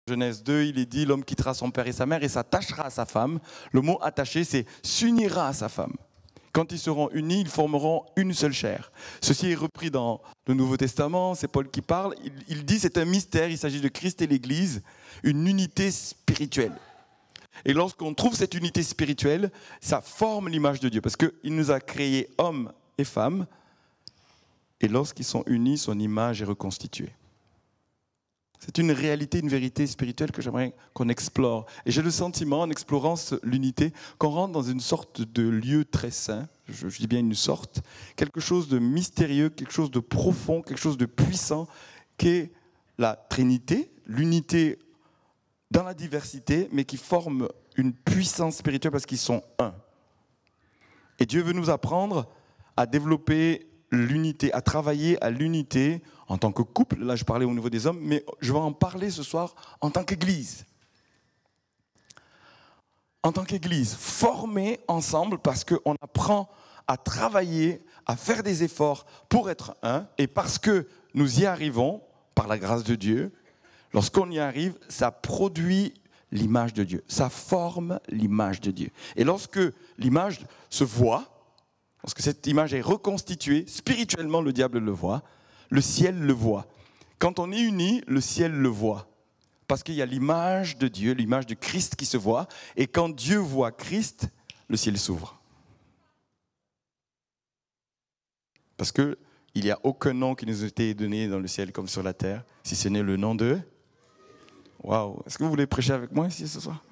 Genèse 2, il est dit, l'homme quittera son père et sa mère et s'attachera à sa femme. Le mot attaché, c'est s'unira à sa femme. Quand ils seront unis, ils formeront une seule chair. Ceci est repris dans le Nouveau Testament, c'est Paul qui parle. Il dit c'est un mystère, il s'agit de Christ et l'Église, une unité spirituelle. Et lorsqu'on trouve cette unité spirituelle, ça forme l'image de Dieu. Parce qu'il nous a créés hommes et femmes, et lorsqu'ils sont unis, son image est reconstituée. C'est une réalité, une vérité spirituelle que j'aimerais qu'on explore. Et j'ai le sentiment, en explorant l'unité, qu'on rentre dans une sorte de lieu très saint, je dis bien une sorte, quelque chose de mystérieux, quelque chose de profond, quelque chose de puissant, qu'est la Trinité, l'unité dans la diversité, mais qui forme une puissance spirituelle parce qu'ils sont un. Et Dieu veut nous apprendre à développer l'unité, à travailler à l'unité en tant que couple. Là, je parlais au niveau des hommes, mais je vais en parler ce soir en tant qu'Église. En tant qu'Église, formée ensemble parce qu'on apprend à travailler, à faire des efforts pour être un, et parce que nous y arrivons, par la grâce de Dieu, lorsqu'on y arrive, ça produit l'image de Dieu, ça forme l'image de Dieu. Et lorsque l'image se voit, lorsque cette image est reconstituée, spirituellement le diable le voit, le ciel le voit. Quand on est unis, le ciel le voit. Parce qu'il y a l'image de Dieu, l'image de Christ qui se voit. Et quand Dieu voit Christ, le ciel s'ouvre. Parce qu'il n'y a aucun nom qui nous a été donné dans le ciel comme sur la terre, si ce n'est le nom de... Waouh! Est-ce que vous voulez prêcher avec moi ici ce soir?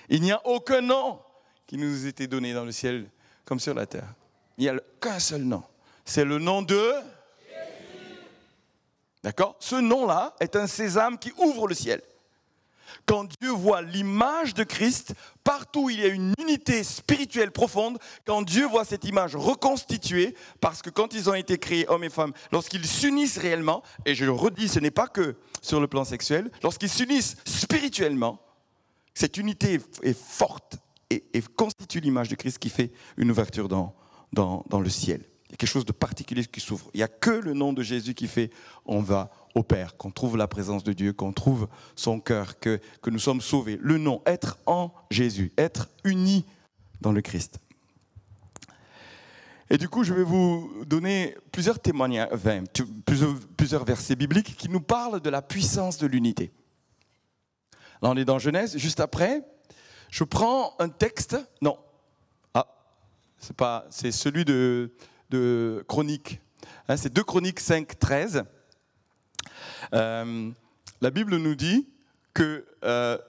Il n'y a aucun nom qui nous a été donné dans le ciel comme sur la terre. Il n'y a qu'un seul nom. C'est le nom de Jésus. D'accord? Ce nom-là est un sésame qui ouvre le ciel. Quand Dieu voit l'image de Christ, partout où il y a une unité spirituelle profonde, quand Dieu voit cette image reconstituée, parce que quand ils ont été créés, hommes et femmes, lorsqu'ils s'unissent réellement, et je le redis, ce n'est pas que sur le plan sexuel, lorsqu'ils s'unissent spirituellement, cette unité est forte et constitue l'image de Christ qui fait une ouverture dans le ciel. Il y a quelque chose de particulier qui s'ouvre. Il n'y a que le nom de Jésus qui fait on va au Père, qu'on trouve la présence de Dieu, qu'on trouve son cœur, que nous sommes sauvés. Le nom, être en Jésus, être unis dans le Christ. Et du coup, je vais vous donner plusieurs témoignages, plusieurs versets bibliques qui nous parlent de la puissance de l'unité. Là, on est dans Genèse. Juste après, je prends un texte. Non. C'est celui de Chroniques. C'est 2 Chroniques 5, 13. La Bible nous dit qu'à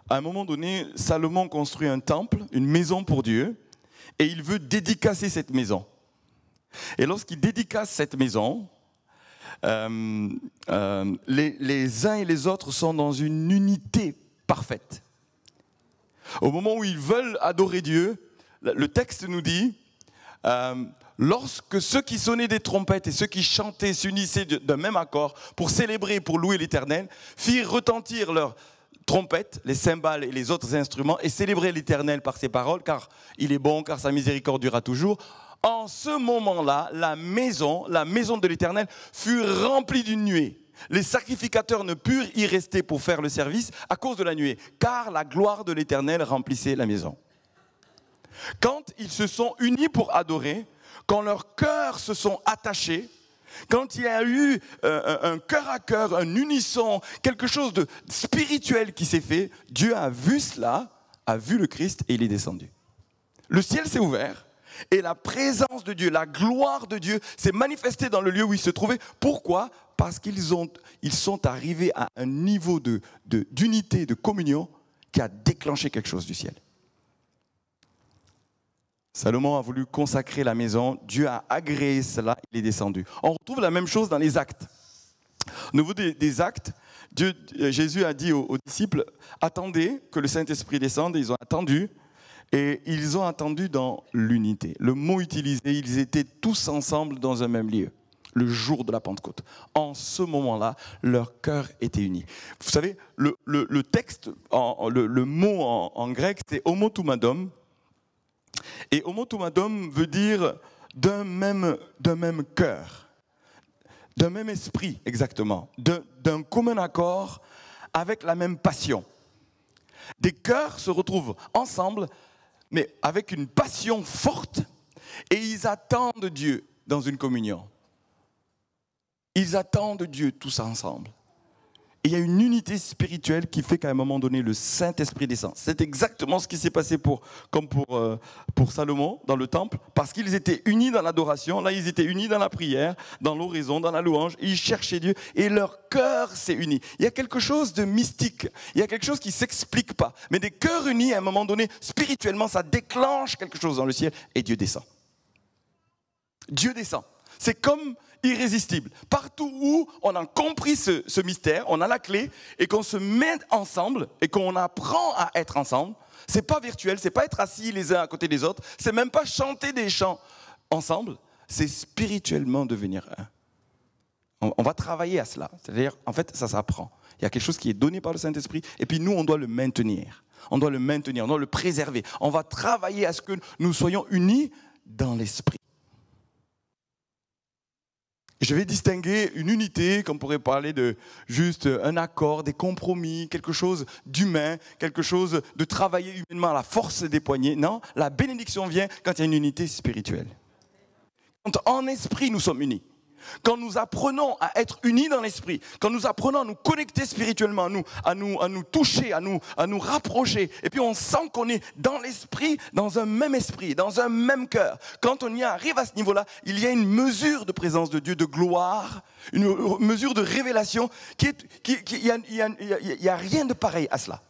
un moment donné, Salomon construit un temple, une maison pour Dieu, et il veut dédicacer cette maison. Et lorsqu'il dédicace cette maison, les uns et les autres sont dans une unité parfaite. Au moment où ils veulent adorer Dieu, le texte nous dit, lorsque ceux qui sonnaient des trompettes et ceux qui chantaient s'unissaient d'un même accord pour célébrer, pour louer l'Éternel, firent retentir leurs trompettes, les cymbales et les autres instruments et célébrer l'Éternel par ses paroles, car il est bon, car sa miséricorde durera toujours. En ce moment-là, la maison de l'Éternel fut remplie d'une nuée. Les sacrificateurs ne purent y rester pour faire le service à cause de la nuée, car la gloire de l'Éternel remplissait la maison. Quand ils se sont unis pour adorer, quand leurs cœurs se sont attachés, quand il y a eu un cœur à cœur, un unisson, quelque chose de spirituel qui s'est fait, Dieu a vu cela, a vu le Christ et il est descendu. Le ciel s'est ouvert et la présence de Dieu, la gloire de Dieu s'est manifestée dans le lieu où ils se trouvaient. Pourquoi? Parce qu'ils sont arrivés à un niveau d'unité, de communion qui a déclenché quelque chose du ciel. Salomon a voulu consacrer la maison, Dieu a agréé cela, il est descendu. On retrouve la même chose dans les actes. Au niveau des actes, Jésus a dit aux disciples, attendez que le Saint-Esprit descende, et ils ont attendu, et ils ont attendu dans l'unité. Le mot utilisé, ils étaient tous ensemble dans un même lieu, le jour de la Pentecôte. En ce moment-là, leur cœur était uni. Vous savez, le texte, le mot en grec, c'est homotumadom. Et homotumadom veut dire d'un même cœur, d'un même esprit exactement, d'un commun accord avec la même passion. Des cœurs se retrouvent ensemble, mais avec une passion forte, et ils attendent Dieu dans une communion. Ils attendent Dieu tous ensemble. Et il y a une unité spirituelle qui fait qu'à un moment donné, le Saint-Esprit descend. C'est exactement ce qui s'est passé pour Salomon dans le temple, parce qu'ils étaient unis dans l'adoration, là ils étaient unis dans la prière, dans l'oraison, dans la louange, ils cherchaient Dieu et leur cœur s'est uni. Il y a quelque chose de mystique, il y a quelque chose qui ne s'explique pas. Mais des cœurs unis, à un moment donné, spirituellement, ça déclenche quelque chose dans le ciel et Dieu descend. Dieu descend. C'est comme irrésistible. Partout où on a compris ce mystère, on a la clé, et qu'on se met ensemble, et qu'on apprend à être ensemble, c'est pas virtuel, c'est pas être assis les uns à côté des autres, c'est même pas chanter des chants ensemble, c'est spirituellement devenir un. On va travailler à cela. C'est-à-dire, en fait, ça s'apprend. Il y a quelque chose qui est donné par le Saint-Esprit, et puis nous, on doit le maintenir. On doit le maintenir, on doit le préserver. On va travailler à ce que nous soyons unis dans l'esprit. Je vais distinguer une unité, comme on pourrait parler de juste un accord, des compromis, quelque chose d'humain, quelque chose de travailler humainement à la force des poignets. Non, la bénédiction vient quand il y a une unité spirituelle. Quand en esprit nous sommes unis. Quand nous apprenons à être unis dans l'esprit, quand nous apprenons à nous connecter spirituellement, à nous toucher, à nous rapprocher, et puis on sent qu'on est dans l'esprit, dans un même cœur. Quand on y arrive à ce niveau-là, il y a une mesure de présence de Dieu, de gloire, une mesure de révélation, il n'y a rien de pareil à cela.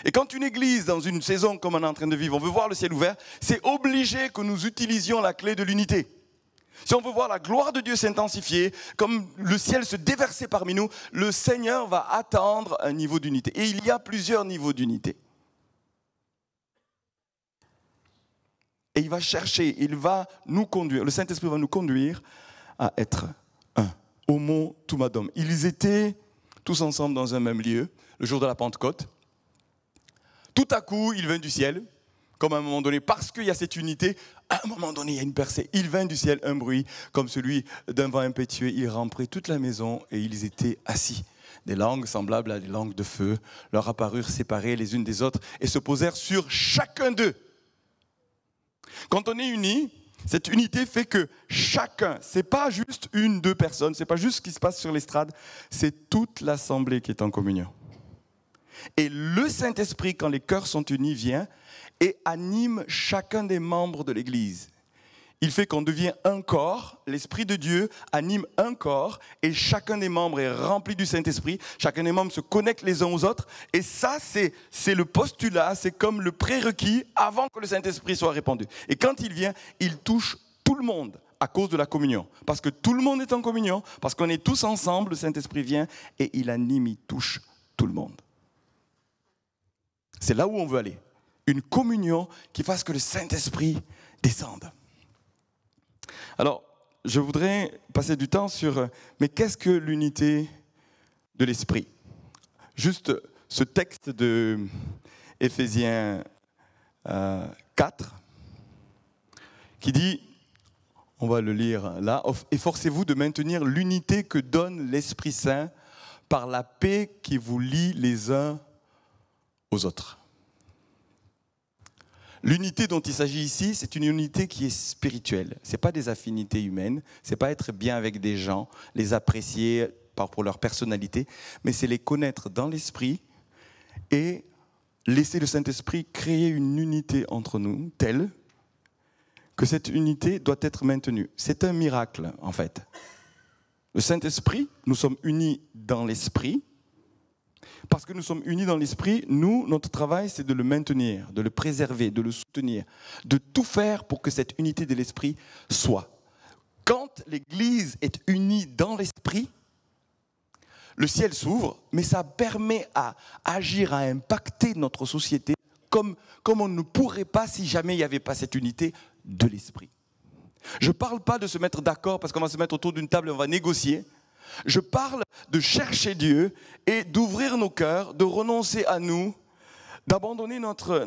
Et quand une église, dans une saison comme on est en train de vivre, on veut voir le ciel ouvert, c'est obligé que nous utilisions la clé de l'unité. Si on veut voir la gloire de Dieu s'intensifier, comme le ciel se déverser parmi nous, le Seigneur va attendre un niveau d'unité. Et il y a plusieurs niveaux d'unité. Et il va chercher, il va nous conduire, le Saint-Esprit va nous conduire à être un. Homo Tumadom. Ils étaient tous ensemble dans un même lieu, le jour de la Pentecôte. Tout à coup, il vint du ciel, comme à un moment donné, parce qu'il y a cette unité, à un moment donné, il y a une percée. Il vint du ciel un bruit, comme celui d'un vent impétueux. Il remplit toute la maison et ils étaient assis. Des langues semblables à des langues de feu leur apparurent séparées les unes des autres et se posèrent sur chacun d'eux. Quand on est unis, cette unité fait que chacun, c'est pas juste une, deux personnes, c'est pas juste ce qui se passe sur l'estrade, c'est toute l'assemblée qui est en communion. Et le Saint-Esprit, quand les cœurs sont unis, vient et anime chacun des membres de l'Église. Il fait qu'on devient un corps, l'Esprit de Dieu anime un corps et chacun des membres est rempli du Saint-Esprit, chacun des membres se connecte les uns aux autres et ça c'est le postulat, c'est comme le prérequis avant que le Saint-Esprit soit répandu. Et quand il vient, il touche tout le monde à cause de la communion. Parce que tout le monde est en communion, parce qu'on est tous ensemble, le Saint-Esprit vient et il anime, il touche tout le monde. C'est là où on veut aller. Une communion qui fasse que le Saint-Esprit descende. Alors, je voudrais passer du temps sur, mais qu'est-ce que l'unité de l'Esprit ? Juste ce texte de Éphésiens 4, qui dit, on va le lire là, « Efforcez-vous de maintenir l'unité que donne l'Esprit Saint par la paix qui vous lie les uns aux autres. » L'unité dont il s'agit ici, c'est une unité qui est spirituelle. Ce n'est pas des affinités humaines, ce n'est pas être bien avec des gens, les apprécier pour leur personnalité, mais c'est les connaître dans l'esprit et laisser le Saint-Esprit créer une unité entre nous, telle que cette unité doit être maintenue. C'est un miracle, en fait. Le Saint-Esprit, nous sommes unis dans l'esprit. Parce que nous sommes unis dans l'esprit, nous, notre travail, c'est de le maintenir, de le préserver, de le soutenir, de tout faire pour que cette unité de l'esprit soit. Quand l'Église est unie dans l'esprit, le ciel s'ouvre, mais ça permet à agir, à impacter notre société comme on ne pourrait pas si jamais il n'y avait pas cette unité de l'esprit. Je ne parle pas de se mettre d'accord parce qu'on va se mettre autour d'une table et on va négocier. Je parle de chercher Dieu et d'ouvrir nos cœurs, de renoncer à nous, d'abandonner notre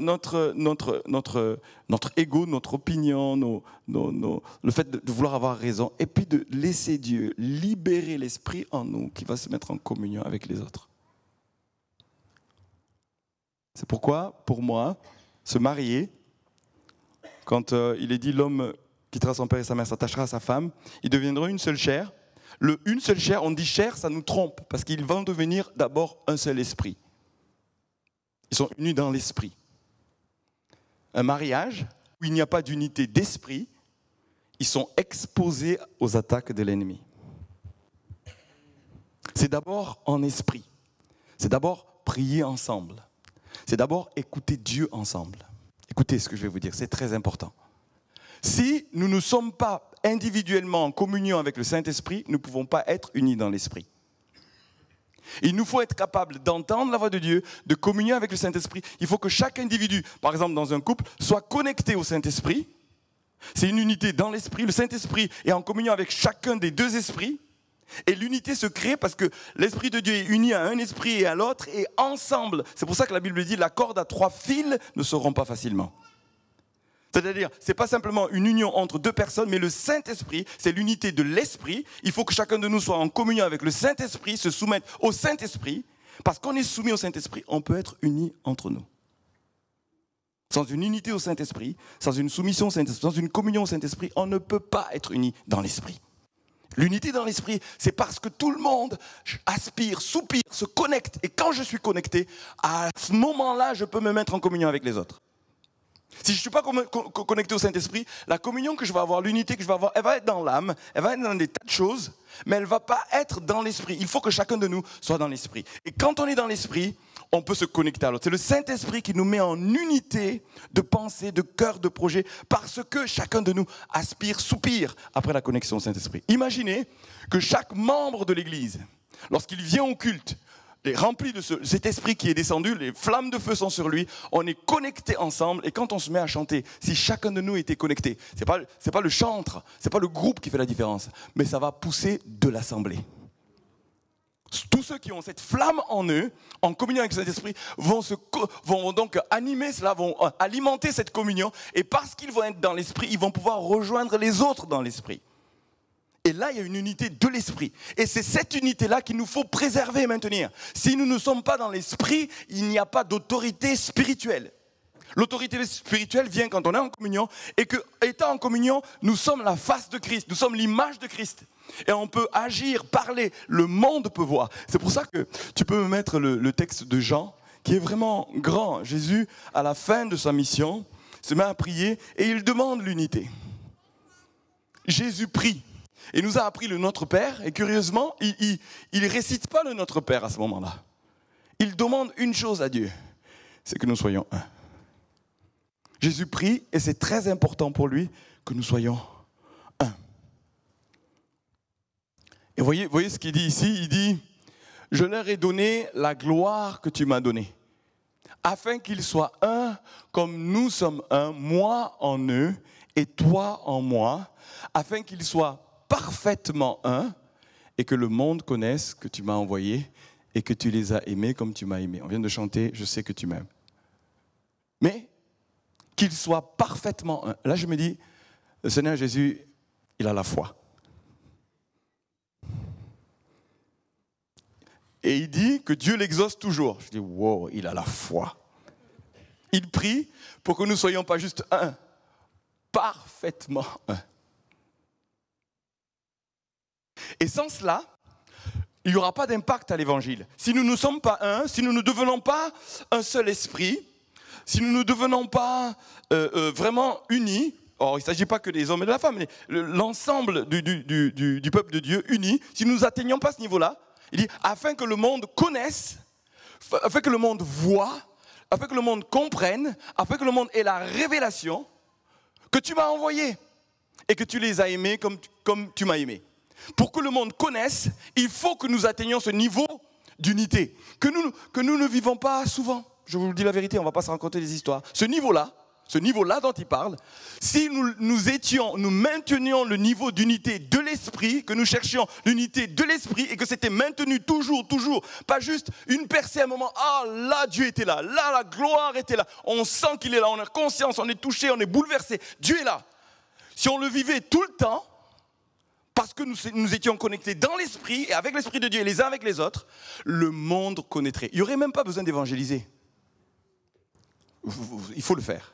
ego, notre opinion, le fait de vouloir avoir raison, et puis de laisser Dieu libérer l'esprit en nous qui va se mettre en communion avec les autres. C'est pourquoi, pour moi, se marier, quand il est dit l'homme quittera son père et sa mère, s'attachera à sa femme, ils deviendront une seule chair. Le une seule chair, on dit chair, ça nous trompe, parce qu'ils vont devenir d'abord un seul esprit. Ils sont unis dans l'esprit. Un mariage où il n'y a pas d'unité d'esprit, ils sont exposés aux attaques de l'ennemi. C'est d'abord en esprit. C'est d'abord prier ensemble. C'est d'abord écouter Dieu ensemble. Écoutez ce que je vais vous dire, c'est très important. Si nous ne sommes pas individuellement en communion avec le Saint-Esprit, nous ne pouvons pas être unis dans l'esprit. Il nous faut être capable d'entendre la voix de Dieu, de communier avec le Saint-Esprit. Il faut que chaque individu, par exemple dans un couple, soit connecté au Saint-Esprit. C'est une unité dans l'esprit. Le Saint-Esprit est en communion avec chacun des deux esprits. Et l'unité se crée parce que l'Esprit de Dieu est uni à un esprit et à l'autre, et ensemble. C'est pour ça que la Bible dit, la corde à 3 fils ne se rompt pas facilement. C'est-à-dire, ce n'est pas simplement une union entre 2 personnes, mais le Saint-Esprit, c'est l'unité de l'Esprit. Il faut que chacun de nous soit en communion avec le Saint-Esprit, se soumette au Saint-Esprit. Parce qu'on est soumis au Saint-Esprit, on peut être unis entre nous. Sans une unité au Saint-Esprit, sans une soumission au Saint-Esprit, sans une communion au Saint-Esprit, on ne peut pas être unis dans l'Esprit. L'unité dans l'Esprit, c'est parce que tout le monde aspire, soupire, se connecte. Et quand je suis connecté, à ce moment-là, je peux me mettre en communion avec les autres. Si je ne suis pas connecté au Saint-Esprit, la communion que je vais avoir, l'unité que je vais avoir, elle va être dans l'âme, elle va être dans des tas de choses, mais elle ne va pas être dans l'Esprit. Il faut que chacun de nous soit dans l'Esprit. Et quand on est dans l'Esprit, on peut se connecter à l'autre. C'est le Saint-Esprit qui nous met en unité de pensée, de cœur, de projet, parce que chacun de nous aspire, soupire après la connexion au Saint-Esprit. Imaginez que chaque membre de l'Église, lorsqu'il vient au culte, est rempli de cet esprit qui est descendu, les flammes de feu sont sur lui, on est connectés ensemble, et quand on se met à chanter, si chacun de nous était connecté, c'est pas le chantre, c'est pas le groupe qui fait la différence, mais ça va pousser de l'assemblée. Tous ceux qui ont cette flamme en eux, en communion avec le Saint-Esprit, vont donc animer cela, vont alimenter cette communion, et parce qu'ils vont être dans l'esprit, ils vont pouvoir rejoindre les autres dans l'esprit. Et là, il y a une unité de l'esprit. Et c'est cette unité-là qu'il nous faut préserver et maintenir. Si nous ne sommes pas dans l'esprit, il n'y a pas d'autorité spirituelle. L'autorité spirituelle vient quand on est en communion, et que, étant en communion, nous sommes la face de Christ, nous sommes l'image de Christ. Et on peut agir, parler, le monde peut voir. C'est pour ça que tu peux me mettre le texte de Jean, qui est vraiment grand. Jésus, à la fin de sa mission, se met à prier et il demande l'unité. Jésus prie. Et nous a appris le Notre Père, et curieusement, il ne récite pas le Notre Père à ce moment-là. Il demande une chose à Dieu, c'est que nous soyons un. Jésus prie, et c'est très important pour lui que nous soyons un. Et voyez ce qu'il dit ici, il dit, « Je leur ai donné la gloire que tu m'as donnée, afin qu'ils soient un comme nous sommes un, moi en eux et toi en moi, afin qu'ils soient parfaitement un, et que le monde connaisse que tu m'as envoyé et que tu les as aimés comme tu m'as aimé. » On vient de chanter « Je sais que tu m'aimes ». Mais qu'ils soient parfaitement un. Là, je me dis, le Seigneur Jésus, il a la foi. Et il dit que Dieu l'exauce toujours. Je dis, wow, il a la foi. Il prie pour que nous ne soyons pas juste un, parfaitement un. Et sans cela, il n'y aura pas d'impact à l'évangile. Si nous ne sommes pas un, si nous ne devenons pas un seul esprit, si nous ne devenons pas vraiment unis, or il ne s'agit pas que des hommes et de la femme, mais l'ensemble du peuple de Dieu uni, si nous n'atteignons pas ce niveau-là, il dit, afin que le monde connaisse, afin que le monde voie, afin que le monde comprenne, afin que le monde ait la révélation que tu m'as envoyé et que tu les as aimés comme tu m'as aimé. Pour que le monde connaisse, il faut que nous atteignions ce niveau d'unité, que nous ne vivons pas souvent. Je vous dis la vérité, on ne va pas se raconter des histoires. Ce niveau-là dont il parle, si nous maintenions le niveau d'unité de l'esprit, que nous cherchions l'unité de l'esprit et que c'était maintenu toujours, pas juste une percée à un moment, ah là Dieu était là, là la gloire était là, on sent qu'il est là, on a conscience, on est touché, on est bouleversé, Dieu est là. Si on le vivait tout le temps, parce que nous étions connectés dans l'esprit et avec l'esprit de Dieu et les uns avec les autres, le monde connaîtrait. Il n'y aurait même pas besoin d'évangéliser. il faut le faire.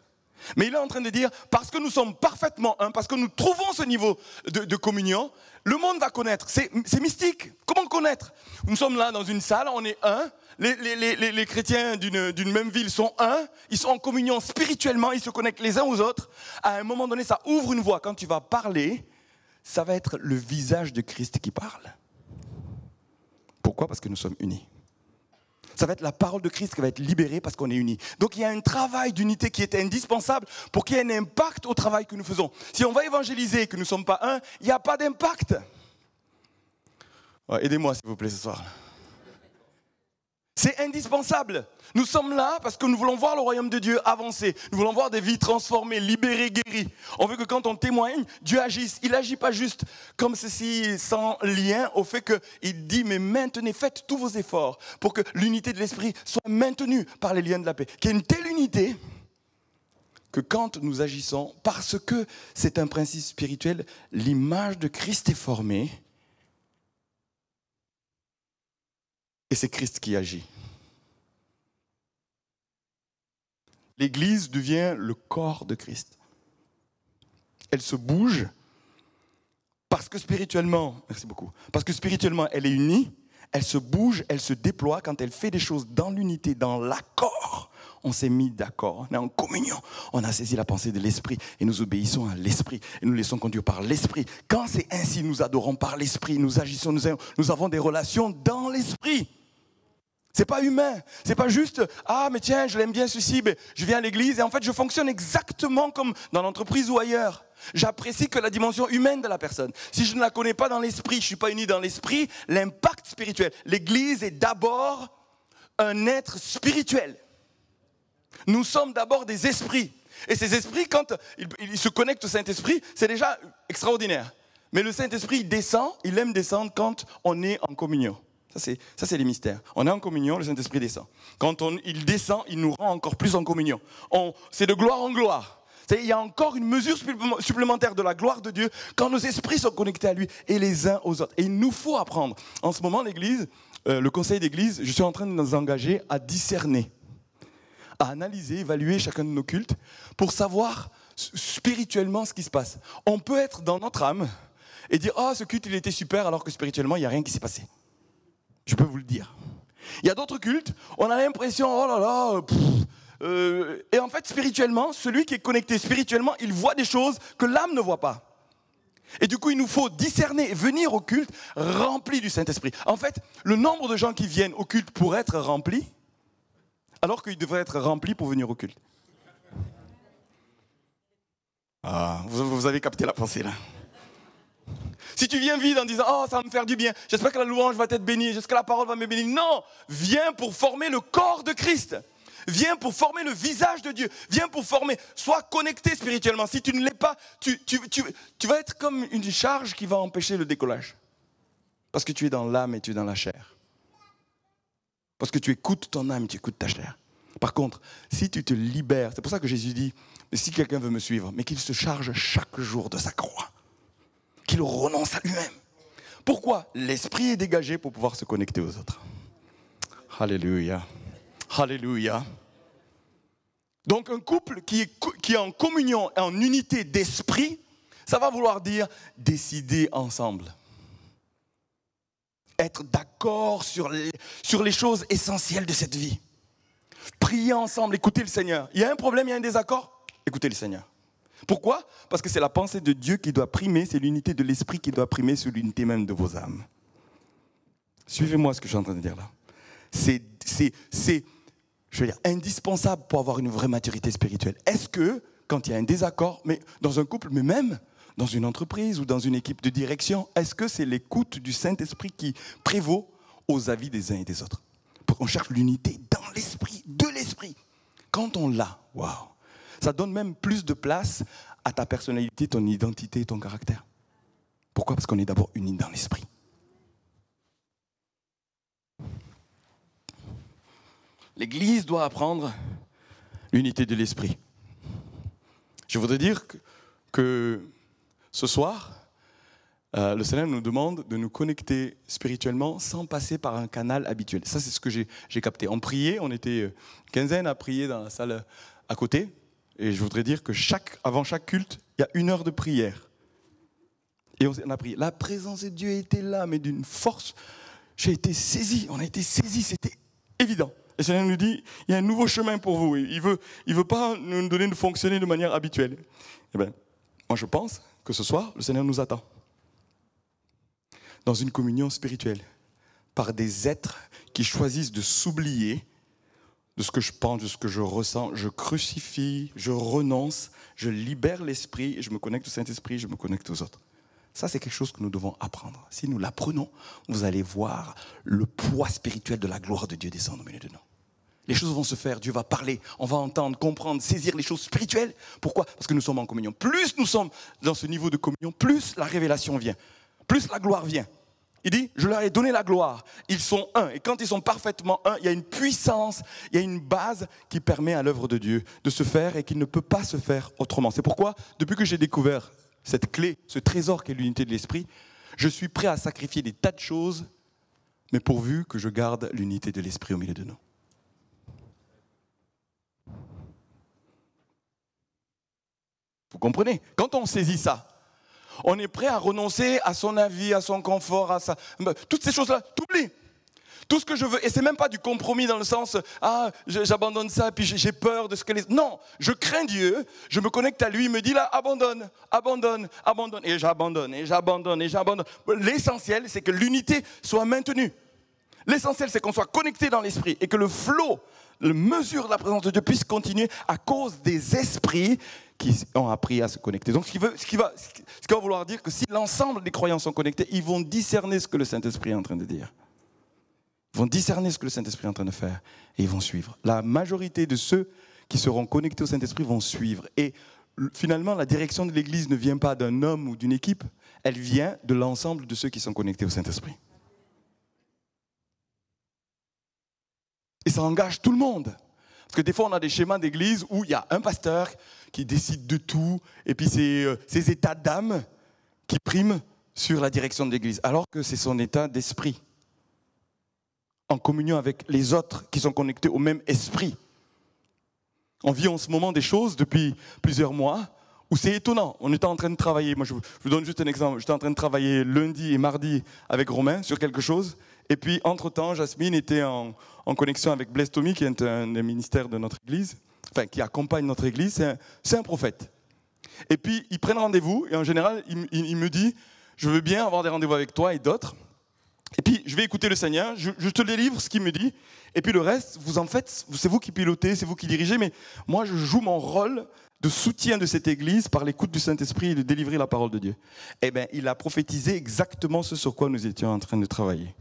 Mais il est en train de dire, parce que nous sommes parfaitement un, parce que nous trouvons ce niveau de communion, le monde va connaître. C'est mystique. Comment connaître? Nous sommes là dans une salle, on est un. Les chrétiens d'une même ville sont un. Ils sont en communion spirituellement, ils se connectent les uns aux autres. À un moment donné, ça ouvre une voie. Quand tu vas parler, ça va être le visage de Christ qui parle. Pourquoi? Parce que nous sommes unis. Ça va être la parole de Christ qui va être libérée parce qu'on est unis. Donc il y a un travail d'unité qui est indispensable pour qu'il y ait un impact au travail que nous faisons. Si on va évangéliser et que nous ne sommes pas un, il n'y a pas d'impact. Ouais, aidez-moi s'il vous plaît ce soir. C'est indispensable. Nous sommes là parce que nous voulons voir le royaume de Dieu avancer. Nous voulons voir des vies transformées, libérées, guéries. On veut que quand on témoigne, Dieu agisse. Il n'agit pas juste comme ceci, sans lien au fait qu'il dit, mais maintenez, faites tous vos efforts pour que l'unité de l'esprit soit maintenue par les liens de la paix. Qu'il y ait une telle unité que quand nous agissons, parce que c'est un principe spirituel, l'image de Christ est formée. Et c'est Christ qui agit. L'Église devient le corps de Christ. Elle se bouge parce que spirituellement, merci beaucoup, parce que spirituellement elle est unie, elle se bouge, elle se déploie quand elle fait des choses dans l'unité, dans l'accord. On s'est mis d'accord, on est en communion, on a saisi la pensée de l'Esprit et nous obéissons à l'Esprit et nous laissons conduire par l'Esprit. Quand c'est ainsi, nous adorons par l'Esprit, nous agissons, nous avons des relations dans l'Esprit. C'est pas humain, c'est pas juste « Ah mais tiens, je l'aime bien ceci, mais je viens à l'église et en fait je fonctionne exactement comme dans l'entreprise ou ailleurs. » J'apprécie que la dimension humaine de la personne. Si je ne la connais pas dans l'esprit, je ne suis pas uni dans l'esprit, l'impact spirituel. L'église est d'abord un être spirituel. Nous sommes d'abord des esprits. Et ces esprits, quand ils se connectent au Saint-Esprit, c'est déjà extraordinaire. Mais le Saint-Esprit, il descend, il aime descendre quand on est en communion. Ça, c'est les mystères. On est en communion, le Saint-Esprit descend. Quand il descend, il nous rend encore plus en communion. C'est de gloire en gloire. Il y a encore une mesure supplémentaire de la gloire de Dieu quand nos esprits sont connectés à lui et les uns aux autres. Et il nous faut apprendre. En ce moment, l'Église, le conseil d'Église, je suis en train de nous engager à discerner, à analyser, évaluer chacun de nos cultes pour savoir spirituellement ce qui se passe. On peut être dans notre âme et dire « Ah, ce culte, il était super » alors que spirituellement, il n'y a rien qui s'est passé. Je peux vous le dire. Il y a d'autres cultes, on a l'impression, oh là là, et en fait, spirituellement, celui qui est connecté spirituellement, il voit des choses que l'âme ne voit pas. Et du coup, il nous faut discerner, venir au culte rempli du Saint-Esprit. En fait, le nombre de gens qui viennent au culte pour être remplis, alors qu'ils devraient être remplis pour venir au culte. Ah, vous avez capté la pensée là. Si tu viens vide en disant « Oh, ça va me faire du bien, j'espère que la louange va être bénie, j'espère que la parole va me bénir. » Non, viens pour former le corps de Christ. Viens pour former le visage de Dieu. Viens pour former, sois connecté spirituellement. Si tu ne l'es pas, tu vas être comme une charge qui va empêcher le décollage. Parce que tu es dans l'âme et tu es dans la chair. Parce que tu écoutes ton âme et tu écoutes ta chair. Par contre, si tu te libères, c'est pour ça que Jésus dit « Si quelqu'un veut me suivre, mais qu'il se charge chaque jour de sa croix. » Qu'il renonce à lui-même. Pourquoi? L'esprit est dégagé pour pouvoir se connecter aux autres. Alléluia. Alléluia. Donc un couple qui est en communion et en unité d'esprit, ça va vouloir dire décider ensemble. Être d'accord sur les choses essentielles de cette vie. Prier ensemble, écouter le Seigneur. Il y a un problème, il y a un désaccord, écoutez le Seigneur. Pourquoi? Parce que c'est la pensée de Dieu qui doit primer, c'est l'unité de l'esprit qui doit primer sur l'unité même de vos âmes. Suivez-moi ce que je suis en train de dire là. C'est je veux dire, indispensable pour avoir une vraie maturité spirituelle. Est-ce que, quand il y a un désaccord, mais dans un couple, mais même dans une entreprise ou dans une équipe de direction, est-ce que c'est l'écoute du Saint-Esprit qui prévaut aux avis des uns et des autres? Pour qu'on cherche l'unité dans l'esprit, de l'esprit. Quand on l'a, waouh! Ça donne même plus de place à ta personnalité, ton identité, ton caractère. Pourquoi? Parce qu'on est d'abord unis dans l'esprit. L'Église doit apprendre l'unité de l'esprit. Je voudrais dire que ce soir, le Seigneur nous demande de nous connecter spirituellement sans passer par un canal habituel. Ça, c'est ce que j'ai capté. On priait, on était une quinzaine à prier dans la salle à côté, et je voudrais dire que avant chaque culte, il y a 1 heure de prière. Et on a prié. La présence de Dieu était là, mais d'une force. J'ai été saisi, on a été saisi, c'était évident. Et le Seigneur nous dit, il y a un nouveau chemin pour vous. Il veut pas nous donner de fonctionner de manière habituelle. Eh bien, moi je pense que ce soir, le Seigneur nous attend. Dans une communion spirituelle, par des êtres qui choisissent de s'oublier de ce que je pense, de ce que je ressens. Je crucifie, je renonce, je libère l'esprit, et je me connecte au Saint-Esprit, je me connecte aux autres. Ça, c'est quelque chose que nous devons apprendre. Si nous l'apprenons, vous allez voir le poids spirituel de la gloire de Dieu descendre au milieu de nous. Les choses vont se faire, Dieu va parler, on va entendre, comprendre, saisir les choses spirituelles. Pourquoi ? Parce que nous sommes en communion. Plus nous sommes dans ce niveau de communion, plus la révélation vient, plus la gloire vient. Il dit, je leur ai donné la gloire, ils sont un. Et quand ils sont parfaitement un, il y a une puissance, il y a une base qui permet à l'œuvre de Dieu de se faire et qui ne peut pas se faire autrement. C'est pourquoi, depuis que j'ai découvert cette clé, ce trésor qu'est l'unité de l'esprit, je suis prêt à sacrifier des tas de choses, mais pourvu que je garde l'unité de l'esprit au milieu de nous. Vous comprenez ? Quand on saisit ça, on est prêt à renoncer à son avis, à son confort, à toutes ces choses-là, t'oublies. Tout ce que je veux, et c'est même pas du compromis dans le sens, j'abandonne ça, puis j'ai peur de ce que les... Non, je crains Dieu, je me connecte à lui, il me dit là, abandonne, et j'abandonne. L'essentiel, c'est que l'unité soit maintenue. L'essentiel, c'est qu'on soit connecté dans l'esprit, et que le flot, la mesure de la présence de Dieu puisse continuer à cause des esprits qui ont appris à se connecter. Donc, ce qui va vouloir dire que si l'ensemble des croyants sont connectés, ils vont discerner ce que le Saint-Esprit est en train de dire. Ils vont discerner ce que le Saint-Esprit est en train de faire et ils vont suivre. La majorité de ceux qui seront connectés au Saint-Esprit vont suivre. Et finalement, la direction de l'Église ne vient pas d'un homme ou d'une équipe, elle vient de l'ensemble de ceux qui sont connectés au Saint-Esprit. Et ça engage tout le monde. Parce que des fois, on a des schémas d'église où il y a un pasteur qui décide de tout, et puis c'est ses états d'âme qui priment sur la direction de l'église, alors que c'est son état d'esprit, en communion avec les autres qui sont connectés au même esprit. On vit en ce moment des choses depuis plusieurs mois où c'est étonnant. On était en train de travailler, moi je vous donne juste un exemple, j'étais en train de travailler lundi et mardi avec Romain sur quelque chose, et puis entre-temps, Jasmine était en connexion avec Blaise Tommy, qui est un des ministères de notre église, enfin qui accompagne notre église, c'est un prophète. Et puis ils prennent rendez-vous, et en général, il me dit, je veux bien avoir des rendez-vous avec toi et d'autres, et puis je vais écouter le Seigneur, je te délivre ce qu'il me dit, et puis le reste, vous en faites, c'est vous qui pilotez, c'est vous qui dirigez, mais moi je joue mon rôle de soutien de cette église par l'écoute du Saint-Esprit et de délivrer la parole de Dieu. Eh bien, il a prophétisé exactement ce sur quoi nous étions en train de travailler.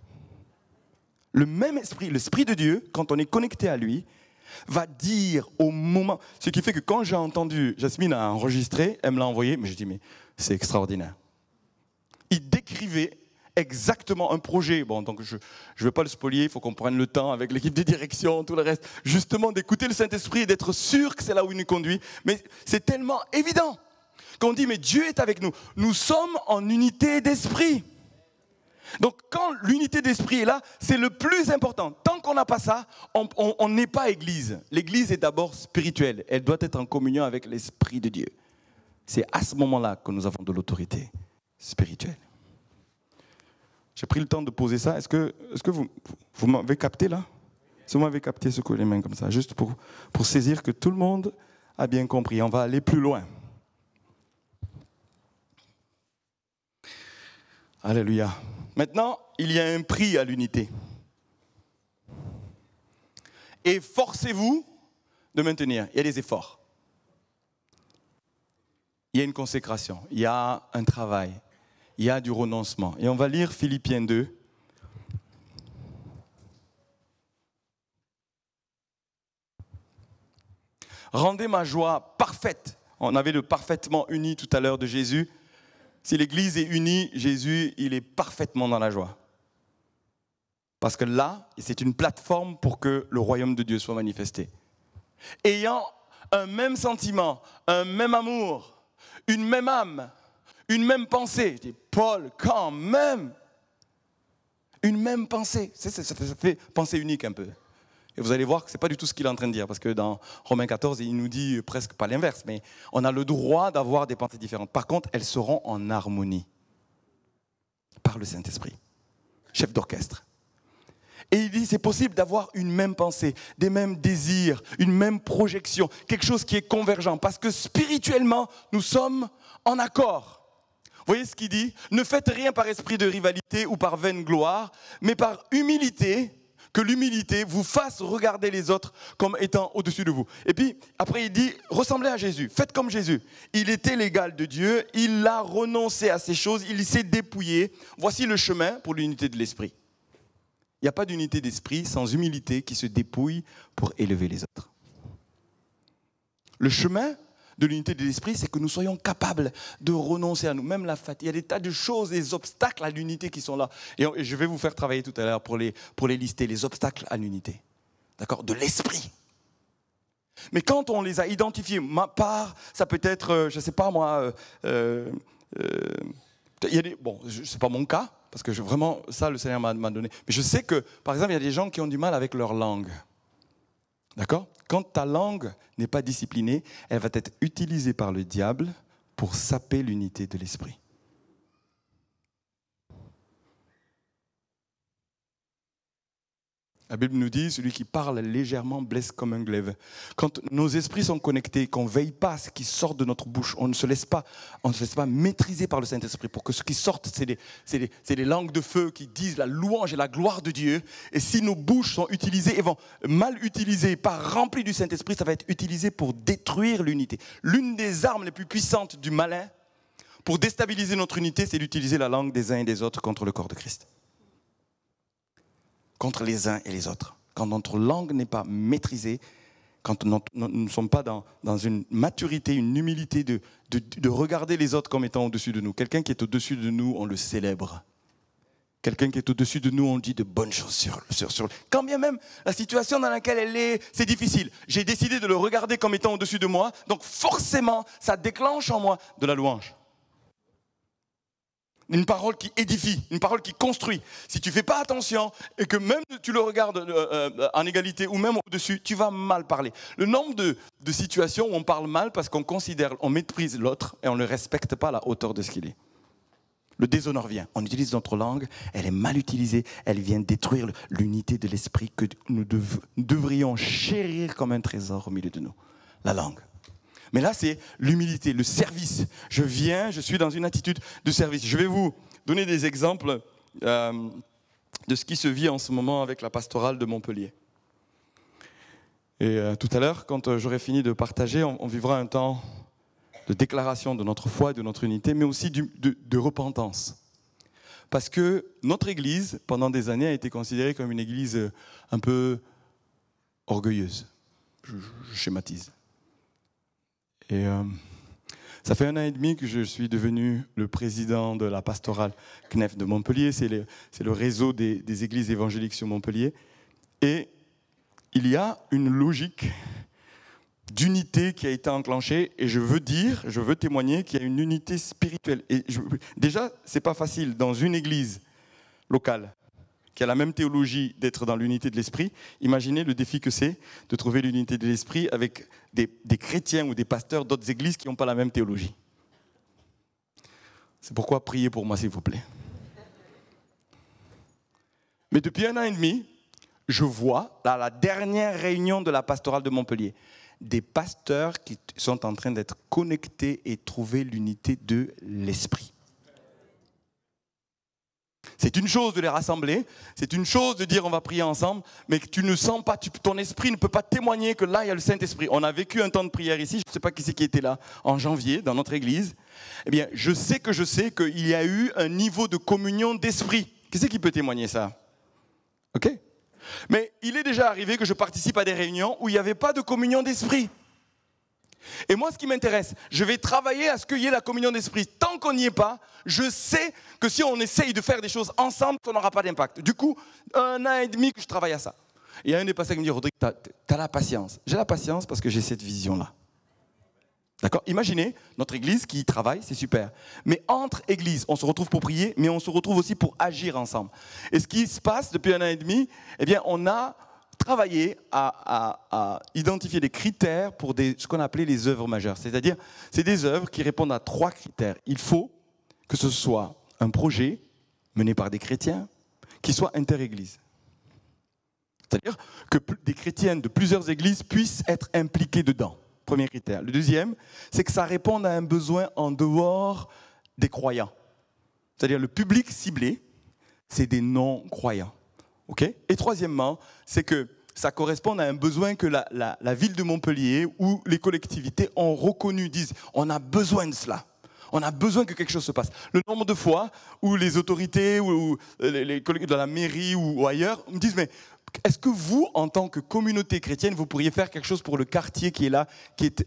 Le même esprit, l'esprit de Dieu, quand on est connecté à lui, va dire au moment... Ce qui fait que quand j'ai entendu, Jasmine a enregistré, elle me l'a envoyé, mais je dis, mais c'est extraordinaire. Il décrivait exactement un projet. Bon, donc je ne vais pas le spolier, il faut qu'on prenne le temps avec l'équipe de direction, tout le reste, justement d'écouter le Saint-Esprit et d'être sûr que c'est là où il nous conduit. Mais c'est tellement évident qu'on dit, mais Dieu est avec nous. Nous sommes en unité d'esprit. Donc quand l'unité d'esprit est là, c'est le plus important. Tant qu'on n'a pas ça, on n'est pas église. L'église est d'abord spirituelle. Elle doit être en communion avec l'Esprit de Dieu. C'est à ce moment-là que nous avons de l'autorité spirituelle. J'ai pris le temps de poser ça. Est-ce que vous m'avez capté là ? Si vous m'avez capté, secouez les mains comme ça, juste pour saisir que tout le monde a bien compris. On va aller plus loin. Alléluia. Maintenant, il y a un prix à l'unité. Et forcez-vous de maintenir. Il y a des efforts. Il y a une consécration. Il y a un travail. Il y a du renoncement. Et on va lire Philippiens 2. Rendez ma joie parfaite. On avait le parfaitement uni tout à l'heure de Jésus. Si l'Église est unie, Jésus, il est parfaitement dans la joie. Parce que là, c'est une plateforme pour que le royaume de Dieu soit manifesté. Ayant un même sentiment, un même amour, une même âme, une même pensée. Je dis, Paul, quand même, une même pensée. Ça fait pensée unique un peu. Et vous allez voir que ce n'est pas du tout ce qu'il est en train de dire, parce que dans Romains 14, il nous dit presque pas l'inverse, mais on a le droit d'avoir des pensées différentes. Par contre, elles seront en harmonie par le Saint-Esprit, chef d'orchestre. Et il dit, c'est possible d'avoir une même pensée, des mêmes désirs, une même projection, quelque chose qui est convergent, parce que spirituellement, nous sommes en accord. Vous voyez ce qu'il dit? Ne faites rien par esprit de rivalité ou par vaine gloire, mais par humilité, que l'humilité vous fasse regarder les autres comme étant au-dessus de vous. Et puis, après, il dit, ressemblez à Jésus, faites comme Jésus. Il était l'égal de Dieu, il a renoncé à ces choses, il s'est dépouillé. Voici le chemin pour l'unité de l'esprit. Il n'y a pas d'unité d'esprit sans humilité qui se dépouille pour élever les autres. Le chemin de l'unité de l'esprit, c'est que nous soyons capables de renoncer à nous, même la fatigue. Il y a des tas de choses, des obstacles à l'unité qui sont là. Et je vais vous faire travailler tout à l'heure pour les lister, les obstacles à l'unité. D'accord? De l'esprit. Mais quand on les a identifiés, ma part, ça peut être, je ne sais pas moi, il y a bon, ce n'est pas mon cas, parce que vraiment, ça, le Seigneur m'a donné. Mais je sais que, par exemple, il y a des gens qui ont du mal avec leur langue. D'accord? Quand ta langue n'est pas disciplinée, elle va être utilisée par le diable pour saper l'unité de l'esprit. La Bible nous dit, celui qui parle légèrement blesse comme un glaive. Quand nos esprits sont connectés, qu'on ne veille pas à ce qui sort de notre bouche, on ne se laisse pas maîtriser par le Saint-Esprit pour que ce qui sorte, c'est des langues de feu qui disent la louange et la gloire de Dieu. Et si nos bouches sont utilisées, et vont mal utilisées, pas remplies du Saint-Esprit, ça va être utilisé pour détruire l'unité. L'une des armes les plus puissantes du malin pour déstabiliser notre unité, c'est d'utiliser la langue des uns et des autres contre le corps de Christ. Contre les uns et les autres. Quand notre langue n'est pas maîtrisée, quand nous ne sommes pas dans une maturité, une humilité de regarder les autres comme étant au-dessus de nous. Quelqu'un qui est au-dessus de nous, on le célèbre. Quelqu'un qui est au-dessus de nous, on dit de bonnes choses sur. Quand bien même la situation dans laquelle elle est, c'est difficile. J'ai décidé de le regarder comme étant au-dessus de moi, donc forcément, ça déclenche en moi de la louange. Une parole qui édifie, une parole qui construit. Si tu ne fais pas attention et que même tu le regardes en égalité ou même au-dessus, tu vas mal parler. Le nombre de situations où on parle mal parce qu'on considère, on méprise l'autre et on ne le respecte pas à la hauteur de ce qu'il est. Le déshonneur vient. On utilise notre langue, elle est mal utilisée, elle vient détruire l'unité de l'esprit que nous devrions chérir comme un trésor au milieu de nous. La langue. Mais là, c'est l'humilité, le service. Je suis dans une attitude de service. Je vais vous donner des exemples de ce qui se vit en ce moment avec la pastorale de Montpellier. Et tout à l'heure, quand j'aurai fini de partager, on vivra un temps de déclaration de notre foi et de notre unité, mais aussi de repentance. Parce que notre Église, pendant des années, a été considérée comme une Église un peu orgueilleuse. Je schématise. Et ça fait 1 an et demi que je suis devenu le président de la pastorale CNEF de Montpellier. C'est le réseau des églises évangéliques sur Montpellier. Et il y a une logique d'unité qui a été enclenchée. Et je veux témoigner qu'il y a une unité spirituelle. Et déjà, ce n'est pas facile dans une église locale qui a la même théologie d'être dans l'unité de l'esprit. Imaginez le défi que c'est de trouver l'unité de l'esprit avec des chrétiens ou des pasteurs d'autres églises qui n'ont pas la même théologie. C'est pourquoi priez pour moi, s'il vous plaît. Mais depuis 1 an et demi, je vois, à la dernière réunion de la pastorale de Montpellier, des pasteurs qui sont en train d'être connectés et trouver l'unité de l'esprit. C'est une chose de les rassembler, c'est une chose de dire on va prier ensemble, mais que tu ne sens pas, ton esprit ne peut pas témoigner que là il y a le Saint-Esprit. On a vécu un temps de prière ici, je ne sais pas qui c'est qui était là en janvier dans notre église. Eh bien, je sais qu'il y a eu un niveau de communion d'esprit. Qui c'est qui peut témoigner ça? Ok? Mais il est déjà arrivé que je participe à des réunions où il n'y avait pas de communion d'esprit. Et moi, ce qui m'intéresse, je vais travailler à ce qu'il y ait la communion d'esprit. Tant qu'on n'y est pas, je sais que si on essaye de faire des choses ensemble, ça n'aura pas d'impact. Du coup, 1 an et demi que je travaille à ça. Et il y a un des pasteurs qui me dit, Rodrigue, tu as la patience. J'ai la patience parce que j'ai cette vision-là. D'accord? Imaginez notre église qui travaille, c'est super. Mais entre églises, on se retrouve pour prier, mais on se retrouve aussi pour agir ensemble. Et ce qui se passe depuis 1 an et demi, eh bien, on a travaillé à identifier des critères pour ce qu'on appelait les œuvres majeures. C'est-à-dire, c'est des œuvres qui répondent à 3 critères. Il faut que ce soit un projet mené par des chrétiens qui soit inter-église. C'est-à-dire que des chrétiens de plusieurs églises puissent être impliqués dedans. Premier critère. Le deuxième, c'est que ça réponde à un besoin en dehors des croyants. C'est-à-dire le public ciblé, c'est des non-croyants. Okay? Et troisièmement, c'est que ça correspond à un besoin que la ville de Montpellier ou les collectivités ont reconnu, disent on a besoin de cela. On a besoin que quelque chose se passe. Le nombre de fois où les autorités ou les collègues de la mairie ou ailleurs me disent mais est-ce que vous, en tant que communauté chrétienne, vous pourriez faire quelque chose pour le quartier qui est là, qui est